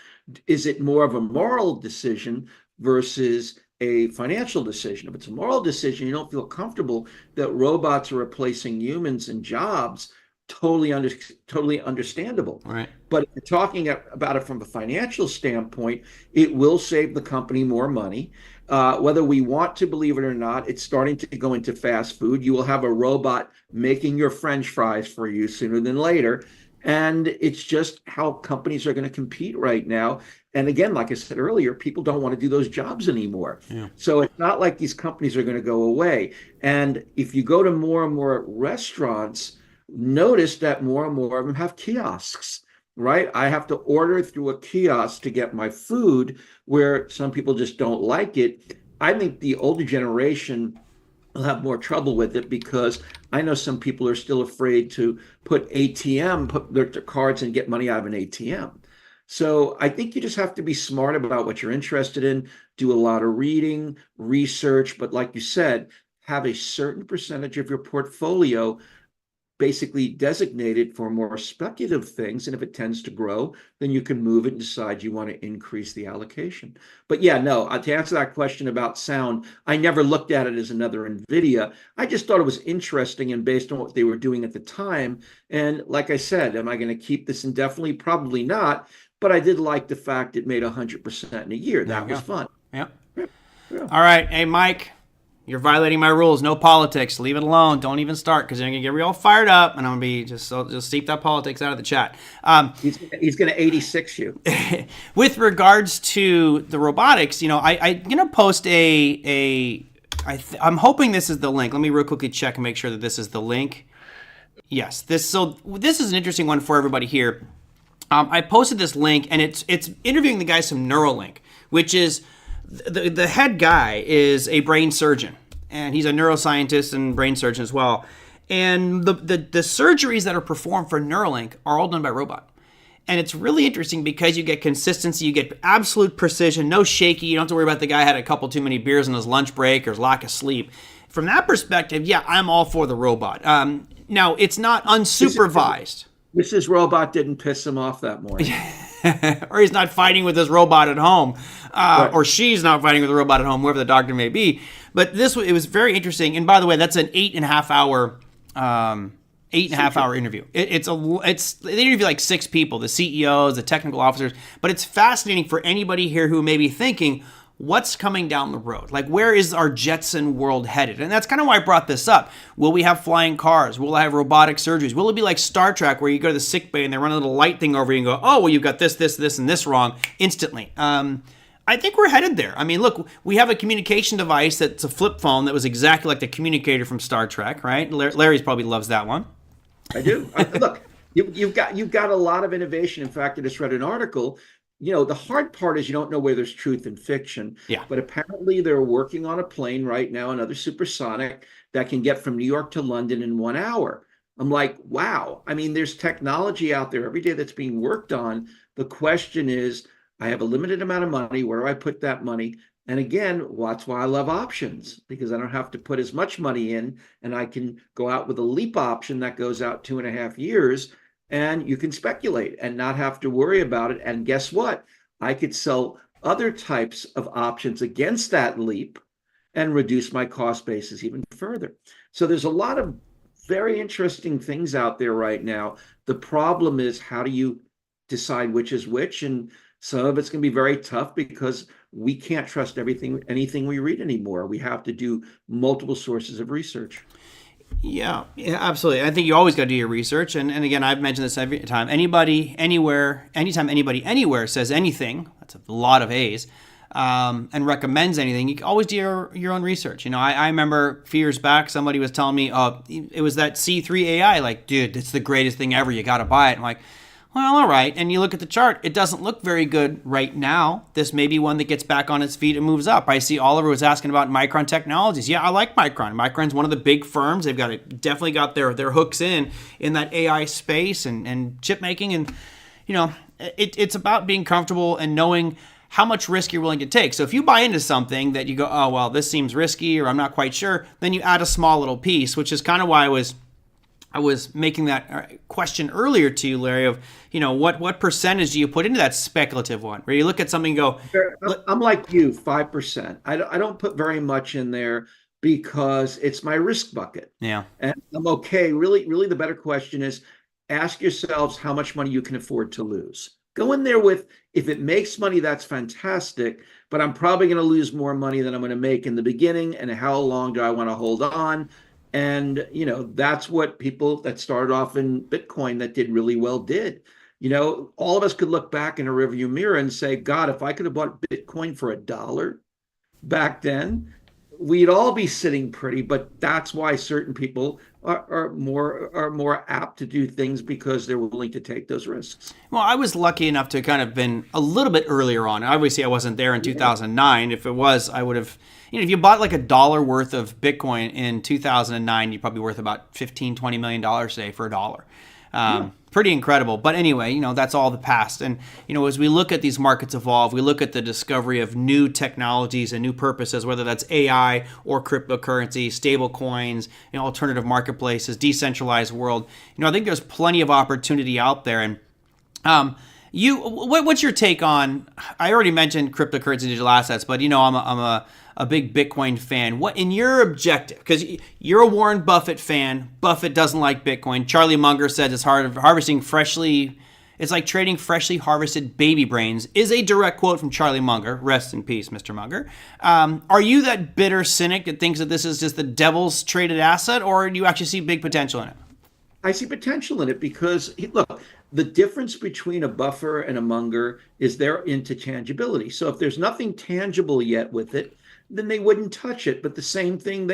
Is it more of a moral decision versus a financial decision? If it's a moral decision, you don't feel comfortable that robots are replacing humans in jobs, totally understandable. Right. But if you're talking about it from a financial standpoint, it will save the company more money. Whether we want to believe it or not, it's starting to go into fast food. You will have a robot making your French fries for you sooner than later. And it's just how companies are going to compete right now. And again, like I said earlier, people don't want to do those jobs anymore. Yeah. So it's not like these companies are going to go away. And if you go to more and more restaurants, notice that more and more of them have kiosks, right? I have to order through a kiosk to get my food, where some people just don't like it. I think the older generation will have more trouble with it, because I know some people are still afraid to put their cards and get money out of an ATM. So I think you just have to be smart about what you're interested in, do a lot of reading, research, but like you said, have a certain percentage of your portfolio basically designated for more speculative things. And if it tends to grow, then you can move it and decide you want to increase the allocation. But yeah, no, to answer that question about Sound, I never looked at it as another NVIDIA. I just thought it was interesting, and based on what they were doing at the time. And like I said, am I going to keep this indefinitely? Probably not. But I did like the fact it made 100% in a year. That was fun. Yep. Yeah. All right. Hey, Mike. You're violating my rules. No politics. Leave it alone. Don't even start, because you're going to get real fired up, and I'm going to be just keep that politics out of the chat. He's going to 86 you. With regards to the robotics, I'm going to post I'm hoping this is the link. Let me real quickly check and make sure that this is the link. Yes. This is an interesting one for everybody here. I posted this link, and it's interviewing the guys from Neuralink, which is the head guy is a brain surgeon, and he's a neuroscientist and brain surgeon as well. And the surgeries that are performed for Neuralink are all done by robot. And it's really interesting because you get consistency, you get absolute precision, no shaky. You don't have to worry about the guy had a couple too many beers on his lunch break or his lack of sleep. From that perspective, yeah, I'm all for the robot. Now, it's not unsupervised. Mrs. Robot didn't piss him off that morning. Or he's not fighting with his robot at home, right. Or she's not fighting with the robot at home, whoever the doctor may be. But it was very interesting. And by the way, that's an 8.5 hour interview. They interview like 6 people, the CEOs, the technical officers. But it's fascinating for anybody here who may be thinking, what's coming down the road? Like, where is our Jetson world headed? And that's kind of why I brought this up. Will we have flying cars? Will I have robotic surgeries? Will it be like Star Trek, where you go to the sick bay and they run a little light thing over you and go, oh, well, you've got this, and this wrong instantly? I think we're headed there. I mean, look, we have a communication device that's a flip phone that was exactly like the communicator from Star Trek, right? Larry's probably loves that one. I do. Look, you've got a lot of innovation. In fact, I just read an article. The hard part is you don't know where there's truth in fiction. Yeah. But apparently they're working on a plane right now, another supersonic that can get from New York to London in 1 hour. I'm like, wow. I mean, there's technology out there every day that's being worked on. The question is, I have a limited amount of money. Where do I put that money? And again, that's why I love options, because I don't have to put as much money in, and I can go out with a leap option that goes out 2.5 years, and you can speculate and not have to worry about it. And guess what? I could sell other types of options against that leap and reduce my cost basis even further. So there's a lot of very interesting things out there right now. The problem is, how do you decide which is which? And some of it's going to be very tough because we can't trust anything we read anymore. We have to do multiple sources of research. Yeah, absolutely. I think you always got to do your research. And again, I've mentioned this every time. Anybody, anywhere, anytime anybody, anywhere says anything, that's a lot of A's, and recommends anything, you can always do your own research. I remember a few years back, somebody was telling me, it was that C3 AI, like, dude, it's the greatest thing ever. You got to buy it. I'm like, well, all right. And you look at the chart, it doesn't look very good right now. This may be one that gets back on its feet and moves up. I see Oliver was asking about Micron Technologies. Yeah, I like Micron. Micron's one of the big firms. They've definitely got their hooks in that AI space and chip making. And, it's about being comfortable and knowing how much risk you're willing to take. So if you buy into something that you go, oh, well, this seems risky, or I'm not quite sure, then you add a small little piece, which is kind of why I was making that question earlier to you, Larry, of, what percentage do you put into that speculative one, where you look at something and go, I'm like you, 5%. I don't put very much in there because it's my risk bucket. Yeah. And I'm okay. Really, really, the better question is, ask yourselves how much money you can afford to lose. Go in there with, if it makes money, that's fantastic, but I'm probably going to lose more money than I'm going to make in the beginning. And how long do I want to hold on? And, that's what people that started off in Bitcoin that did really well did. All of us could look back in a rearview mirror and say, God, if I could have bought Bitcoin for $1 back then, we'd all be sitting pretty. But that's why certain people are more apt to do things, because they're willing to take those risks. Well, I was lucky enough to kind of been a little bit earlier on. Obviously, I wasn't there in 2009. If it was, I would have, if you bought like $1 worth of Bitcoin in 2009, you're probably worth about $15-20 million today for $1. Pretty incredible. But anyway, that's all the past. And, as we look at these markets evolve, we look at the discovery of new technologies and new purposes, whether that's AI or cryptocurrency, stable coins, alternative marketplaces, decentralized world. I think there's plenty of opportunity out there. And what's your take on, I already mentioned cryptocurrency, digital assets, but I'm a big Bitcoin fan. What, in your objective, because you're a Warren Buffett fan, Buffett doesn't like Bitcoin. Charlie Munger says it's it's like trading freshly harvested baby brains, is a direct quote from Charlie Munger. Rest in peace, Mr. Munger. Are you that bitter cynic that thinks that this is just the devil's traded asset, or do you actually see big potential in it? I see potential in it because, look, the difference between a buffer and a Munger is they're into tangibility. So if there's nothing tangible yet with it, then they wouldn't touch it. But the same thing,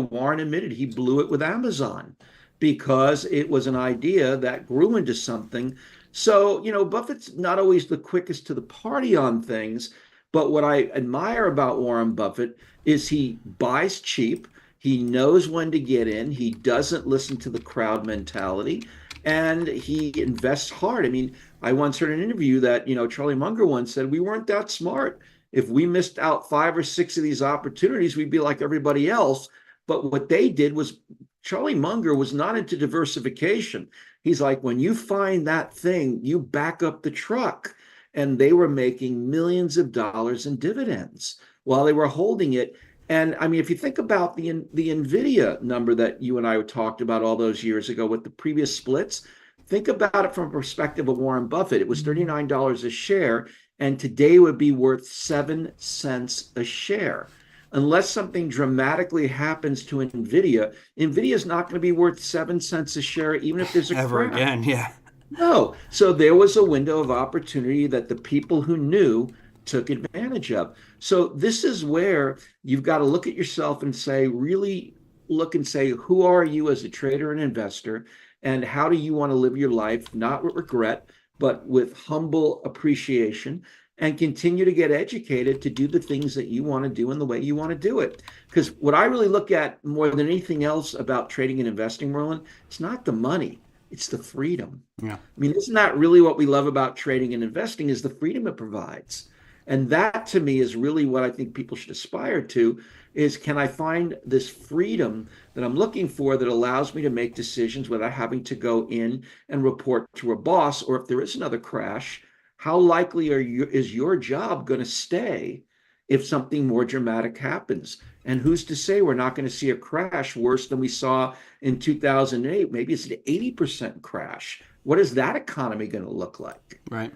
Warren admitted he blew it with Amazon because it was an idea that grew into something. So, Buffett's not always the quickest to the party on things. But what I admire about Warren Buffett is he buys cheap. He knows when to get in. He doesn't listen to the crowd mentality, and he invests hard. I mean, I once heard an interview that, Charlie Munger once said, we weren't that smart. If we missed out 5 or 6 of these opportunities, we'd be like everybody else. But what they did was, Charlie Munger was not into diversification. He's like, when you find that thing, you back up the truck. And they were making millions of dollars in dividends while they were holding it. And I mean, if you think about the NVIDIA number that you and I talked about all those years ago with the previous splits, think about it from a perspective of Warren Buffett. It was $39 a share, and today would be worth 7 cents a share. Unless something dramatically happens to NVIDIA, NVIDIA is not going to be worth 7 cents a share, even if there's a Ever crash. again, yeah. No. So there was a window of opportunity that the people who knew took advantage of. So this is where you've got to look at yourself and say, really look and say, who are you as a trader and investor? And how do you want to live your life, not with regret, but with humble appreciation, and continue to get educated to do the things that you want to do in the way you want to do it. Because what I really look at more than anything else about trading and investing, Merlin, it's not the money, it's the freedom. Yeah. I mean, isn't that really what we love about trading and investing, is the freedom it provides? And that to me is really what I think people should aspire to, is can I find this freedom that I'm looking for that allows me to make decisions without having to go in and report to a boss, or if there is another crash, how likely is your job going to stay if something more dramatic happens? And who's to say we're not going to see a crash worse than we saw in 2008? Maybe it's an 80% crash. What is that economy going to look like? Right.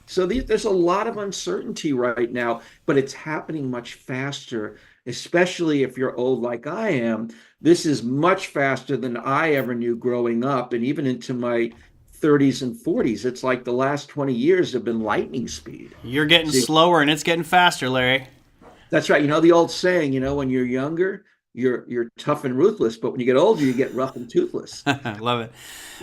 So there's a lot of uncertainty right now, but it's happening much faster, especially if you're old like I am. This is much faster than I ever knew growing up, and even into my 30s and 40s. It's like the last 20 years have been lightning speed. You're getting slower and it's getting faster, Larry. That's right. The old saying, when you're younger, you're tough and ruthless, but when you get older, you get rough and toothless. I love it.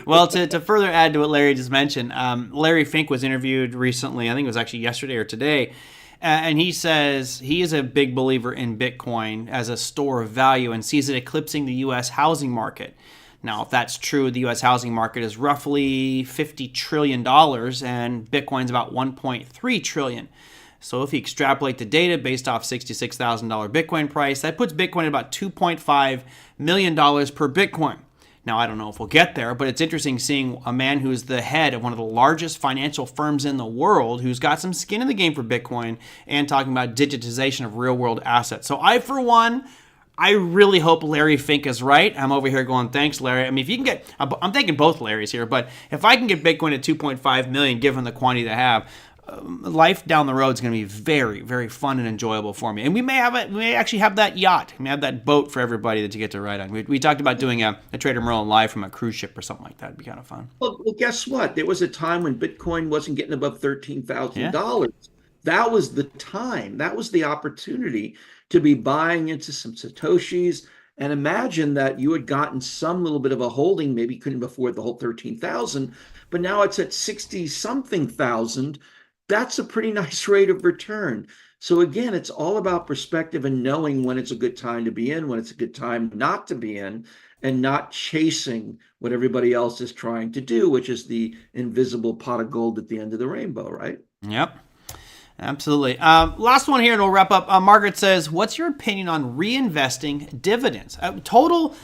Well, to further add to what Larry just mentioned, Larry Fink was interviewed recently, I think it was actually yesterday or today, and he says he is a big believer in Bitcoin as a store of value and sees it eclipsing the U.S. housing market. Now, if that's true, the U.S. housing market is roughly $50 trillion, and Bitcoin's about $1.3 trillion. So if you extrapolate the data based off $66,000 Bitcoin price, that puts Bitcoin at about $2.5 million per Bitcoin. Now, I don't know if we'll get there, but it's interesting seeing a man who's the head of one of the largest financial firms in the world, who's got some skin in the game for Bitcoin, and talking about digitization of real-world assets. So I really hope Larry Fink is right. I'm over here going, thanks, Larry. I mean, if you can get, I'm thinking both Larrys here, but if I can get Bitcoin at 2.5 million, given the quantity they have, life down the road is going to be very, very fun and enjoyable for me. And we may actually have that yacht. We may have that boat for everybody that you get to ride on. We talked about doing a Trader Merlin live from a cruise ship or something like that. It'd be kind of fun. Well, guess what? There was a time when Bitcoin wasn't getting above $13,000. That was the time. That was the opportunity to be buying into some Satoshis. And imagine that you had gotten some little bit of a holding, maybe couldn't afford the whole 13,000, but now it's at 60 something thousand. That's a pretty nice rate of return. So again, it's all about perspective and knowing when it's a good time to be in, when it's a good time not to be in, and not chasing what everybody else is trying to do, which is the invisible pot of gold at the end of the rainbow, right? Yep. Absolutely. Last one here and we'll wrap up. Margaret says, what's your opinion on reinvesting dividends? Total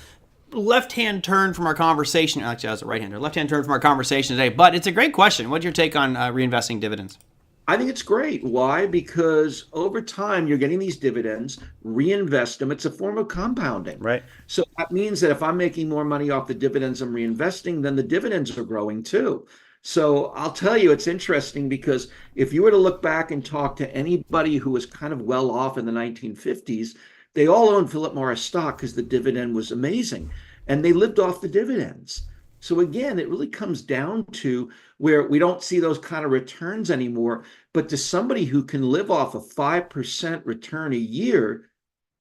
left-hand turn from our conversation. Actually, I was a right-hander. Left-hand turn from our conversation today. But it's a great question. What's your take on reinvesting dividends? I think it's great. Why? Because over time, you're getting these dividends, reinvest them. It's a form of compounding. Right. So that means that if I'm making more money off the dividends I'm reinvesting, then the dividends are growing too. So I'll tell you, it's interesting because if you were to look back and talk to anybody who was kind of well off in the 1950s, they all owned Philip Morris stock because the dividend was amazing and they lived off the dividends. So again, it really comes down to where we don't see those kind of returns anymore, but to somebody who can live off a 5% return a year,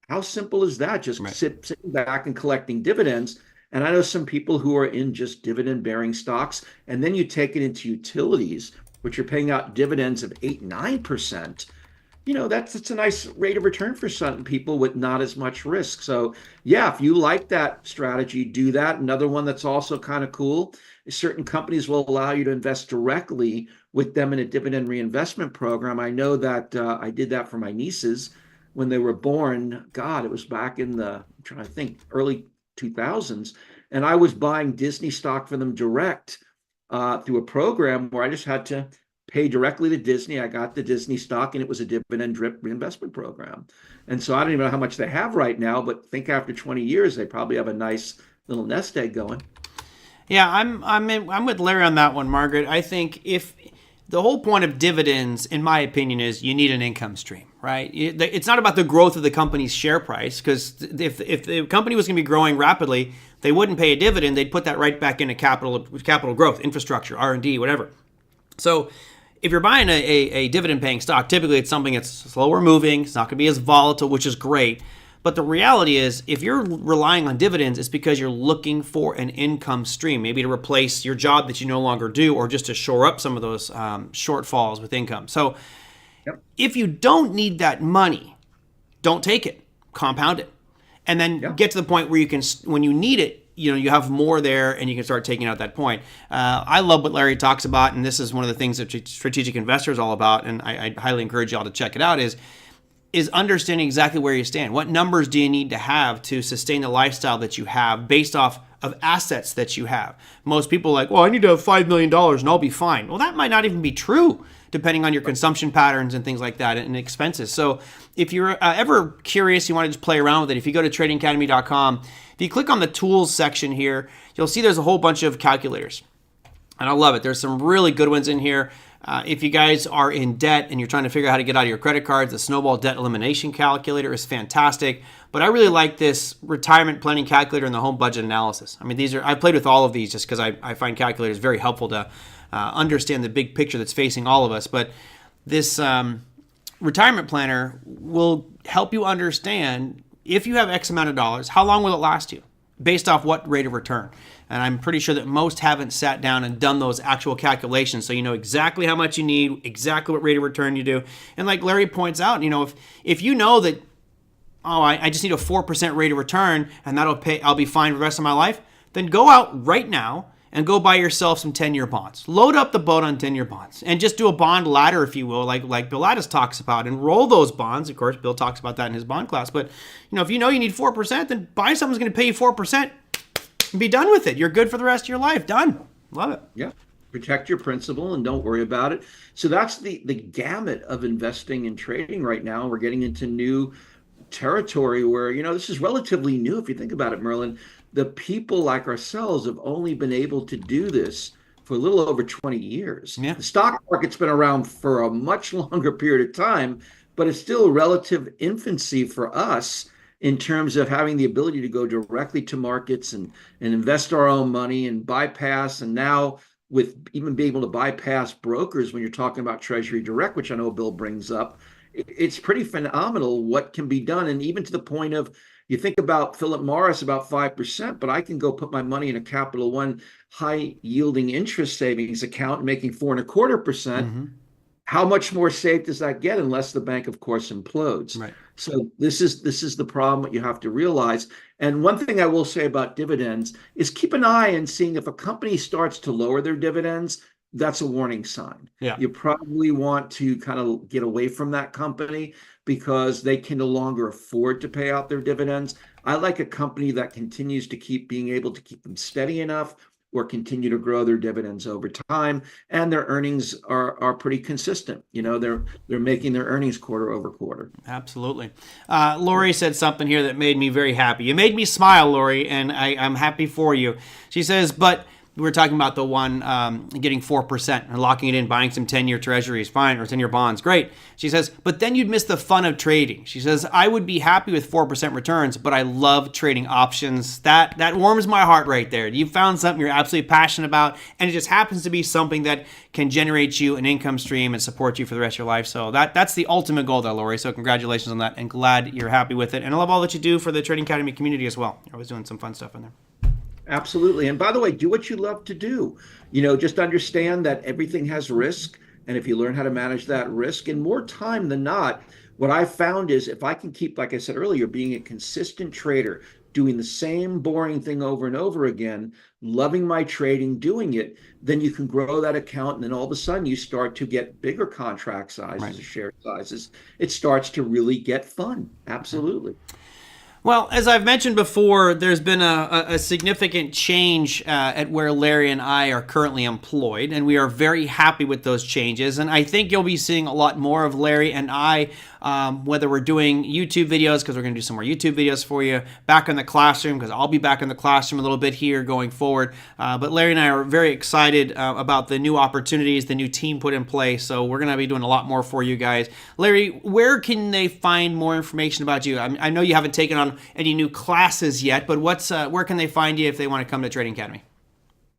how simple is that? Just sitting back and collecting dividends. And I know some people who are in just dividend-bearing stocks, and then you take it into utilities, which are paying out dividends of 8, 9%. That's a nice rate of return for some people with not as much risk. So yeah, if you like that strategy, do that. Another one that's also kind of cool is certain companies will allow you to invest directly with them in a dividend reinvestment program. I know that I did that for my nieces when they were born. God, it was back in I'm trying to think, early 2000s, and I was buying Disney stock for them direct through a program where I just had to pay directly to Disney. I got the Disney stock, and it was a dividend drip reinvestment program. And so I don't even know how much they have right now, but think after 20 years, they probably have a nice little nest egg going. Yeah, I'm with Larry on that one, Margaret. I think if the whole point of dividends, in my opinion, is you need an income stream, right? It's not about the growth of the company's share price, because if the company was going to be growing rapidly, they wouldn't pay a dividend. They'd put that right back into capital growth, infrastructure, R&D, whatever. So if you're buying a dividend-paying stock, typically it's something that's slower moving. It's not going to be as volatile, which is great. But the reality is, if you're relying on dividends, it's because you're looking for an income stream, maybe to replace your job that you no longer do, or just to shore up some of those shortfalls with income. So if you don't need that money, don't take it, compound it. And then get to the point where you can, when you need it, you have more there and you can start taking out that point. I love what Larry talks about, and this is one of the things that Strategic Investor is all about, and I highly encourage y'all to check it out, is understanding exactly where you stand. What numbers do you need to have to sustain the lifestyle that you have based off of assets that you have? Most people are like, well, I need to have $5 million and I'll be fine. Well, that might not even be true, depending on your consumption patterns and things like that and expenses. So if you're ever curious, you want to just play around with it, if you go to tradingacademy.com, if you click on the tools section here, you'll see there's a whole bunch of calculators. And I love it. There's some really good ones in here. If you guys are in debt and you're trying to figure out how to get out of your credit cards, the Snowball Debt Elimination Calculator is fantastic. But I really like this retirement planning calculator and the home budget analysis. I mean, I've played with all of these just because I find calculators very helpful to understand the big picture that's facing all of us. But this retirement planner will help you understand, if you have X amount of dollars, how long will it last you based off what rate of return. And I'm pretty sure that most haven't sat down and done those actual calculations, so you know exactly how much you need, exactly what rate of return you do. And like Larry points out, if you know that, I just need a 4% rate of return and I'll be fine for the rest of my life, then go out right now and go buy yourself some 10-year bonds. Load up the boat on 10-year bonds and just do a bond ladder, if you will, like Bill Addis talks about, and roll those bonds. Of course, Bill talks about that in his bond class. But if you know you need 4%, then buy something that's going to pay you 4% and be done with it. You're good for the rest of your life. Done. Love it. Yeah. Protect your principal and don't worry about it. So that's the gamut of investing and trading right now. We're getting into new territory where, this is relatively new. If you think about it, Merlin, the people like ourselves have only been able to do this for a little over 20 years. Yeah. The stock market's been around for a much longer period of time, but it's still relative infancy for us in terms of having the ability to go directly to markets and invest our own money and bypass. And now with even being able to bypass brokers when you're talking about Treasury Direct, which I know Bill brings up, it's pretty phenomenal what can be done. And even to the point of, you think about Philip Morris, about 5%, but I can go put my money in a Capital One high yielding interest savings account making 4.25%. Mm-hmm. How much more safe does that get, unless the bank, of course, implodes? Right. So this is the problem that you have to realize. And one thing I will say about dividends is keep an eye on seeing if a company starts to lower their dividends. That's a warning sign. Yeah. You probably want to kind of get away from that company because they can no longer afford to pay out their dividends. I like a company that continues to keep being able to keep them steady enough or continue to grow their dividends over time, and their earnings are pretty consistent. They're making their earnings quarter over quarter. Absolutely. Lori said something here that made me very happy. You made me smile, Lori, and I'm happy for you. She says, but we were talking about the one getting 4% and locking it in, buying some 10-year treasuries, fine, or 10-year bonds, great. She says, but then you'd miss the fun of trading. She says, I would be happy with 4% returns, but I love trading options. That warms my heart right there. You found something you're absolutely passionate about, and it just happens to be something that can generate you an income stream and support you for the rest of your life. So that's the ultimate goal there, Lori. So congratulations on that, and glad you're happy with it. And I love all that you do for the Trading Academy community as well. You're always doing some fun stuff in there. Absolutely. And by the way, do what you love to do. Just understand that everything has risk. And if you learn how to manage that risk, and more time than not, what I found is if I can keep, like I said earlier, being a consistent trader, doing the same boring thing over and over again, loving my trading, doing it, then you can grow that account. And then all of a sudden you start to get bigger contract sizes, right, or share sizes. It starts to really get fun. Absolutely. Well, as I've mentioned before, there's been a significant change at where Larry and I are currently employed, and we are very happy with those changes. And I think you'll be seeing a lot more of Larry and I, whether we're doing YouTube videos, because we're going to do some more YouTube videos for you, back in the classroom, because I'll be back in the classroom a little bit here going forward. But Larry and I are very excited about the new opportunities, the new team put in place. So we're going to be doing a lot more for you guys. Larry, where can they find more information about you? I know you haven't taken on any new classes yet, but where can they find you if they want to come to Trading Academy?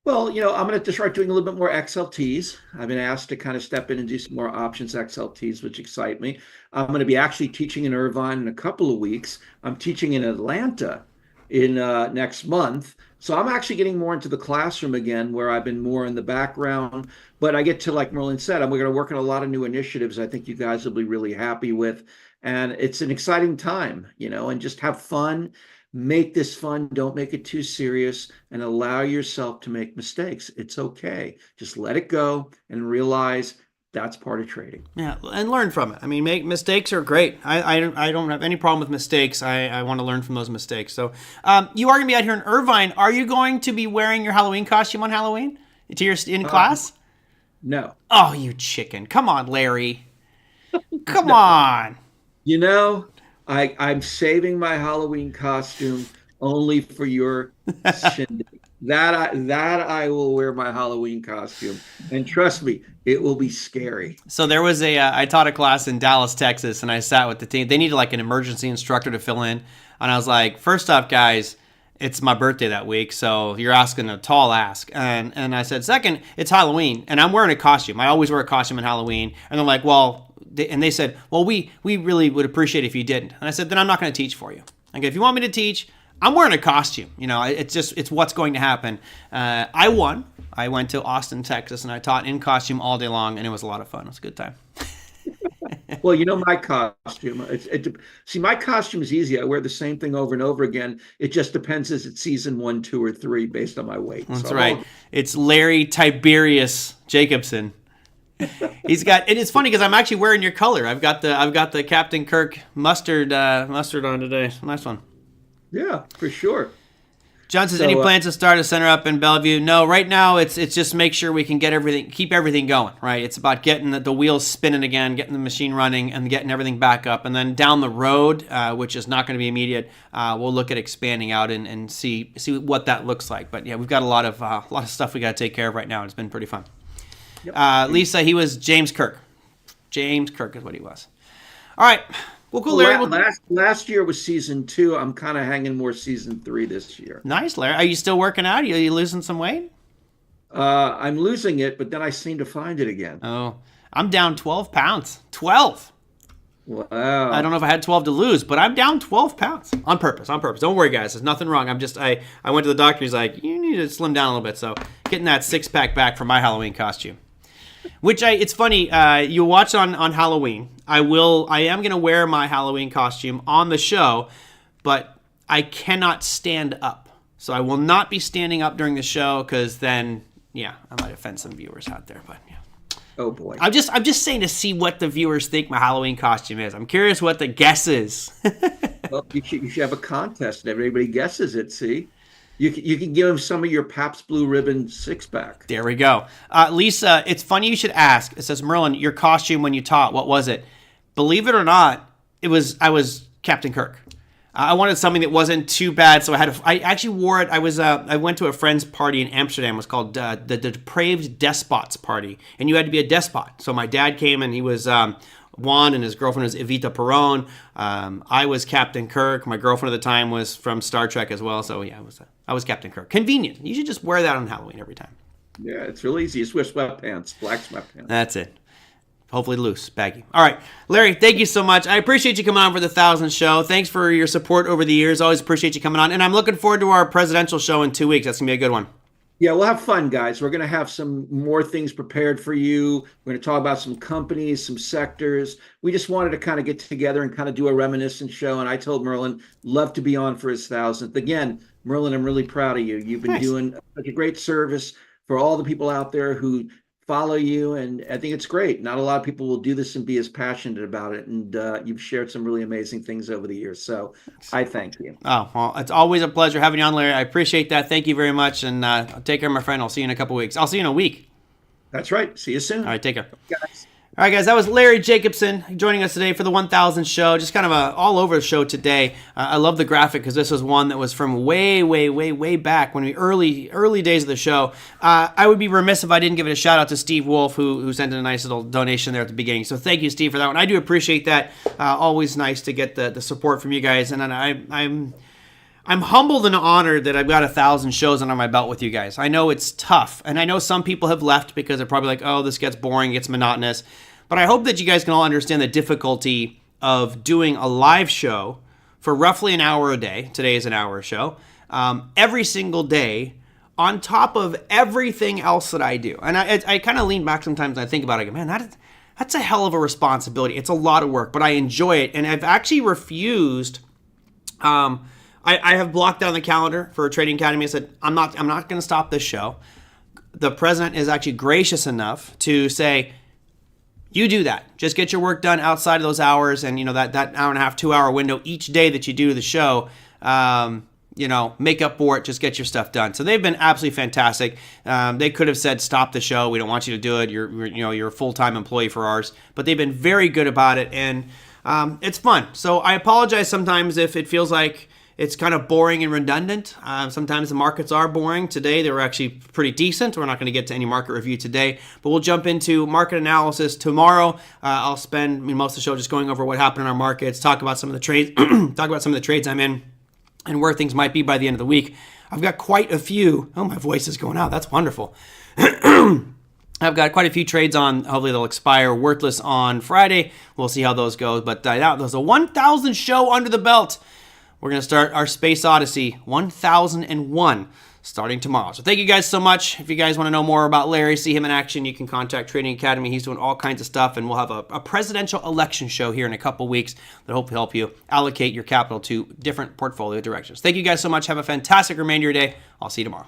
Well, I'm going to start doing a little bit more XLTs. I've been asked to kind of step in and do some more options XLTs, which excite me. I'm going to be actually teaching in Irvine in a couple of weeks. I'm teaching in Atlanta in next month. So I'm actually getting more into the classroom again, where I've been more in the background. But I get to, like Merlin said, we're going to work on a lot of new initiatives I think you guys will be really happy with. And it's an exciting time, and just have fun. Make this fun. Don't make it too serious and allow yourself to make mistakes. It's okay. Just let it go and realize that's part of trading. Yeah, and learn from it. I mean, make mistakes are great. I don't have any problem with mistakes. I want to learn from those mistakes. So you are going to be out here in Irvine. Are you going to be wearing your Halloween costume on Halloween in class? No. Oh, you chicken. Come on, Larry. Come No. on. I'm saving my Halloween costume only for your shindig. That I will wear my Halloween costume, and trust me, it will be scary. So there was I taught a class in Dallas, Texas, and I sat with the team. They needed like an emergency instructor to fill in, and I was like, first off, guys, it's my birthday that week, so you're asking a tall ask. And I said, second, it's Halloween, and I'm wearing a costume. I always wear a costume on Halloween. And they're like, well, they said, well, we really would appreciate it if you didn't. And I said, then I'm not going to teach for you. Like, if you want me to teach, I'm wearing a costume. It's what's going to happen. I won. I went to Austin, Texas, and I taught in costume all day long, and it was a lot of fun. It was a good time. Well, my costume. See, my costume is easy. I wear the same thing over and over again. It just depends if it's season 1, 2, or 3 based on my weight. That's right. It's Larry Tiberius Jacobson. He's got, and it's funny because I'm actually wearing your color. I've got the Captain Kirk mustard on today. Nice one. Yeah, for sure. John says, any plans to start a center up in Bellevue? No, right now it's just make sure we can keep everything going, right? It's about getting the wheels spinning again, getting the machine running, and getting everything back up. And then down the road, which is not going to be immediate, we'll look at expanding out and see what that looks like. But yeah, we've got a lot of stuff we got to take care of right now. It's been pretty fun. Yep. Lisa, he was James Kirk. James Kirk is what he was. All right. Well, cool, Larry. Last year was season 2. I'm kind of hanging more season 3 this year. Nice, Larry. Are you still working out? Are you losing some weight? I'm losing it, but then I seem to find it again. Oh, I'm down 12 pounds. 12. Wow. I don't know if I had 12 to lose, but I'm down 12 pounds on purpose. Don't worry, guys. There's nothing wrong. I went to the doctor. He's like, you need to slim down a little bit. So getting that 6-pack back for my Halloween costume. It's funny, you watch on Halloween. I am going to wear my Halloween costume on the show, but I cannot stand up. So I will not be standing up during the show because then, yeah, I might offend some viewers out there, but yeah. Oh boy. I'm just saying to see what the viewers think my Halloween costume is. I'm curious what the guess is. Well, you should have a contest and everybody guesses it, see? You can give him some of your Pabst Blue Ribbon 6-pack. There we go. Lisa, it's funny you should ask. It says, Merlin, your costume when you taught, what was it? Believe it or not, I was Captain Kirk. I wanted something that wasn't too bad, so I actually wore it. I went to a friend's party in Amsterdam. It was called the Depraved Despots Party, and you had to be a despot. So my dad came, and he was Juan, and his girlfriend was Evita Perón. I was Captain Kirk. My girlfriend at the time was from Star Trek as well. So yeah, I was Captain Kirk. Convenient. You should just wear that on Halloween every time. Yeah, it's real easy. You just wear sweatpants, black sweatpants. That's it. Hopefully loose, baggy. All right, Larry, thank you so much. I appreciate you coming on for the 1000th show. Thanks for your support over the years. Always appreciate you coming on. And I'm looking forward to our presidential show in 2 weeks. That's going to be a good one. Yeah, we'll have fun, guys. We're going to have some more things prepared for you. We're going to talk about some companies, some sectors. We just wanted to kind of get together and kind of do a reminiscent show. And I told Merlin, love to be on for his 1000th. Again, Merlin, I'm really proud of you. You've been doing such a great service for all the people out there who follow you, and I think it's great. Not a lot of people will do this and be as passionate about it, and you've shared some really amazing things over the years, so I thank you. Oh, well, it's always a pleasure having you on, Larry. I appreciate that. Thank you very much, and take care, my friend. I'll see you in a couple weeks. I'll see you in a week. That's right. See you soon. All right, take care. Guys. All right, guys, that was Larry Jacobson joining us today for the 1000 show. Just kind of a all-over show today. I love the graphic because this was one that was from way back when early days of the show. I would be remiss if I didn't give it a shout-out to Steve Wolf, who sent in a nice little donation there at the beginning. So thank you, Steve, for that one. I do appreciate that. Always nice to get the support from you guys. And I'm humbled and honored that I've got 1,000 shows under my belt with you guys. I know it's tough, and I know some people have left because they're probably like, oh, this gets boring, gets monotonous. But I hope that you guys can all understand the difficulty of doing a live show for roughly an hour a day. Today is an hour show. Every single day, on top of everything else that I do. And I kind of lean back sometimes and I think about it, man, that's a hell of a responsibility. It's a lot of work, but I enjoy it. And I've actually refused... I have blocked down the calendar for a Trading Academy. I said, I'm not going to stop this show. The president is actually gracious enough to say, you do that. Just get your work done outside of those hours, and that hour and a half, 2 hour window each day that you do the show, make up for it. Just get your stuff done. So they've been absolutely fantastic. They could have said, stop the show. We don't want you to do it. You're a full-time employee for ours. But they've been very good about it, and it's fun. So I apologize sometimes if it feels like it's kind of boring and redundant. Sometimes the markets are boring. Today, they were actually pretty decent. We're not going to get to any market review today, but we'll jump into market analysis tomorrow. I'll spend most of the show just going over what happened in our markets, talk about some of the trades, I'm in, and where things might be by the end of the week. I've got quite a few. Oh, my voice is going out. That's wonderful. I've got quite a few trades on. Hopefully they'll expire worthless on Friday. We'll see how those go. But there's a 1,000 show under the belt. We're going to start our Space Odyssey 1001 starting tomorrow. So thank you guys so much. If you guys want to know more about Larry, see him in action, you can contact Trading Academy. He's doing all kinds of stuff, and we'll have a presidential election show here in a couple weeks that hope to help you allocate your capital to different portfolio directions. Thank you guys so much. Have a fantastic remainder of your day. I'll see you tomorrow.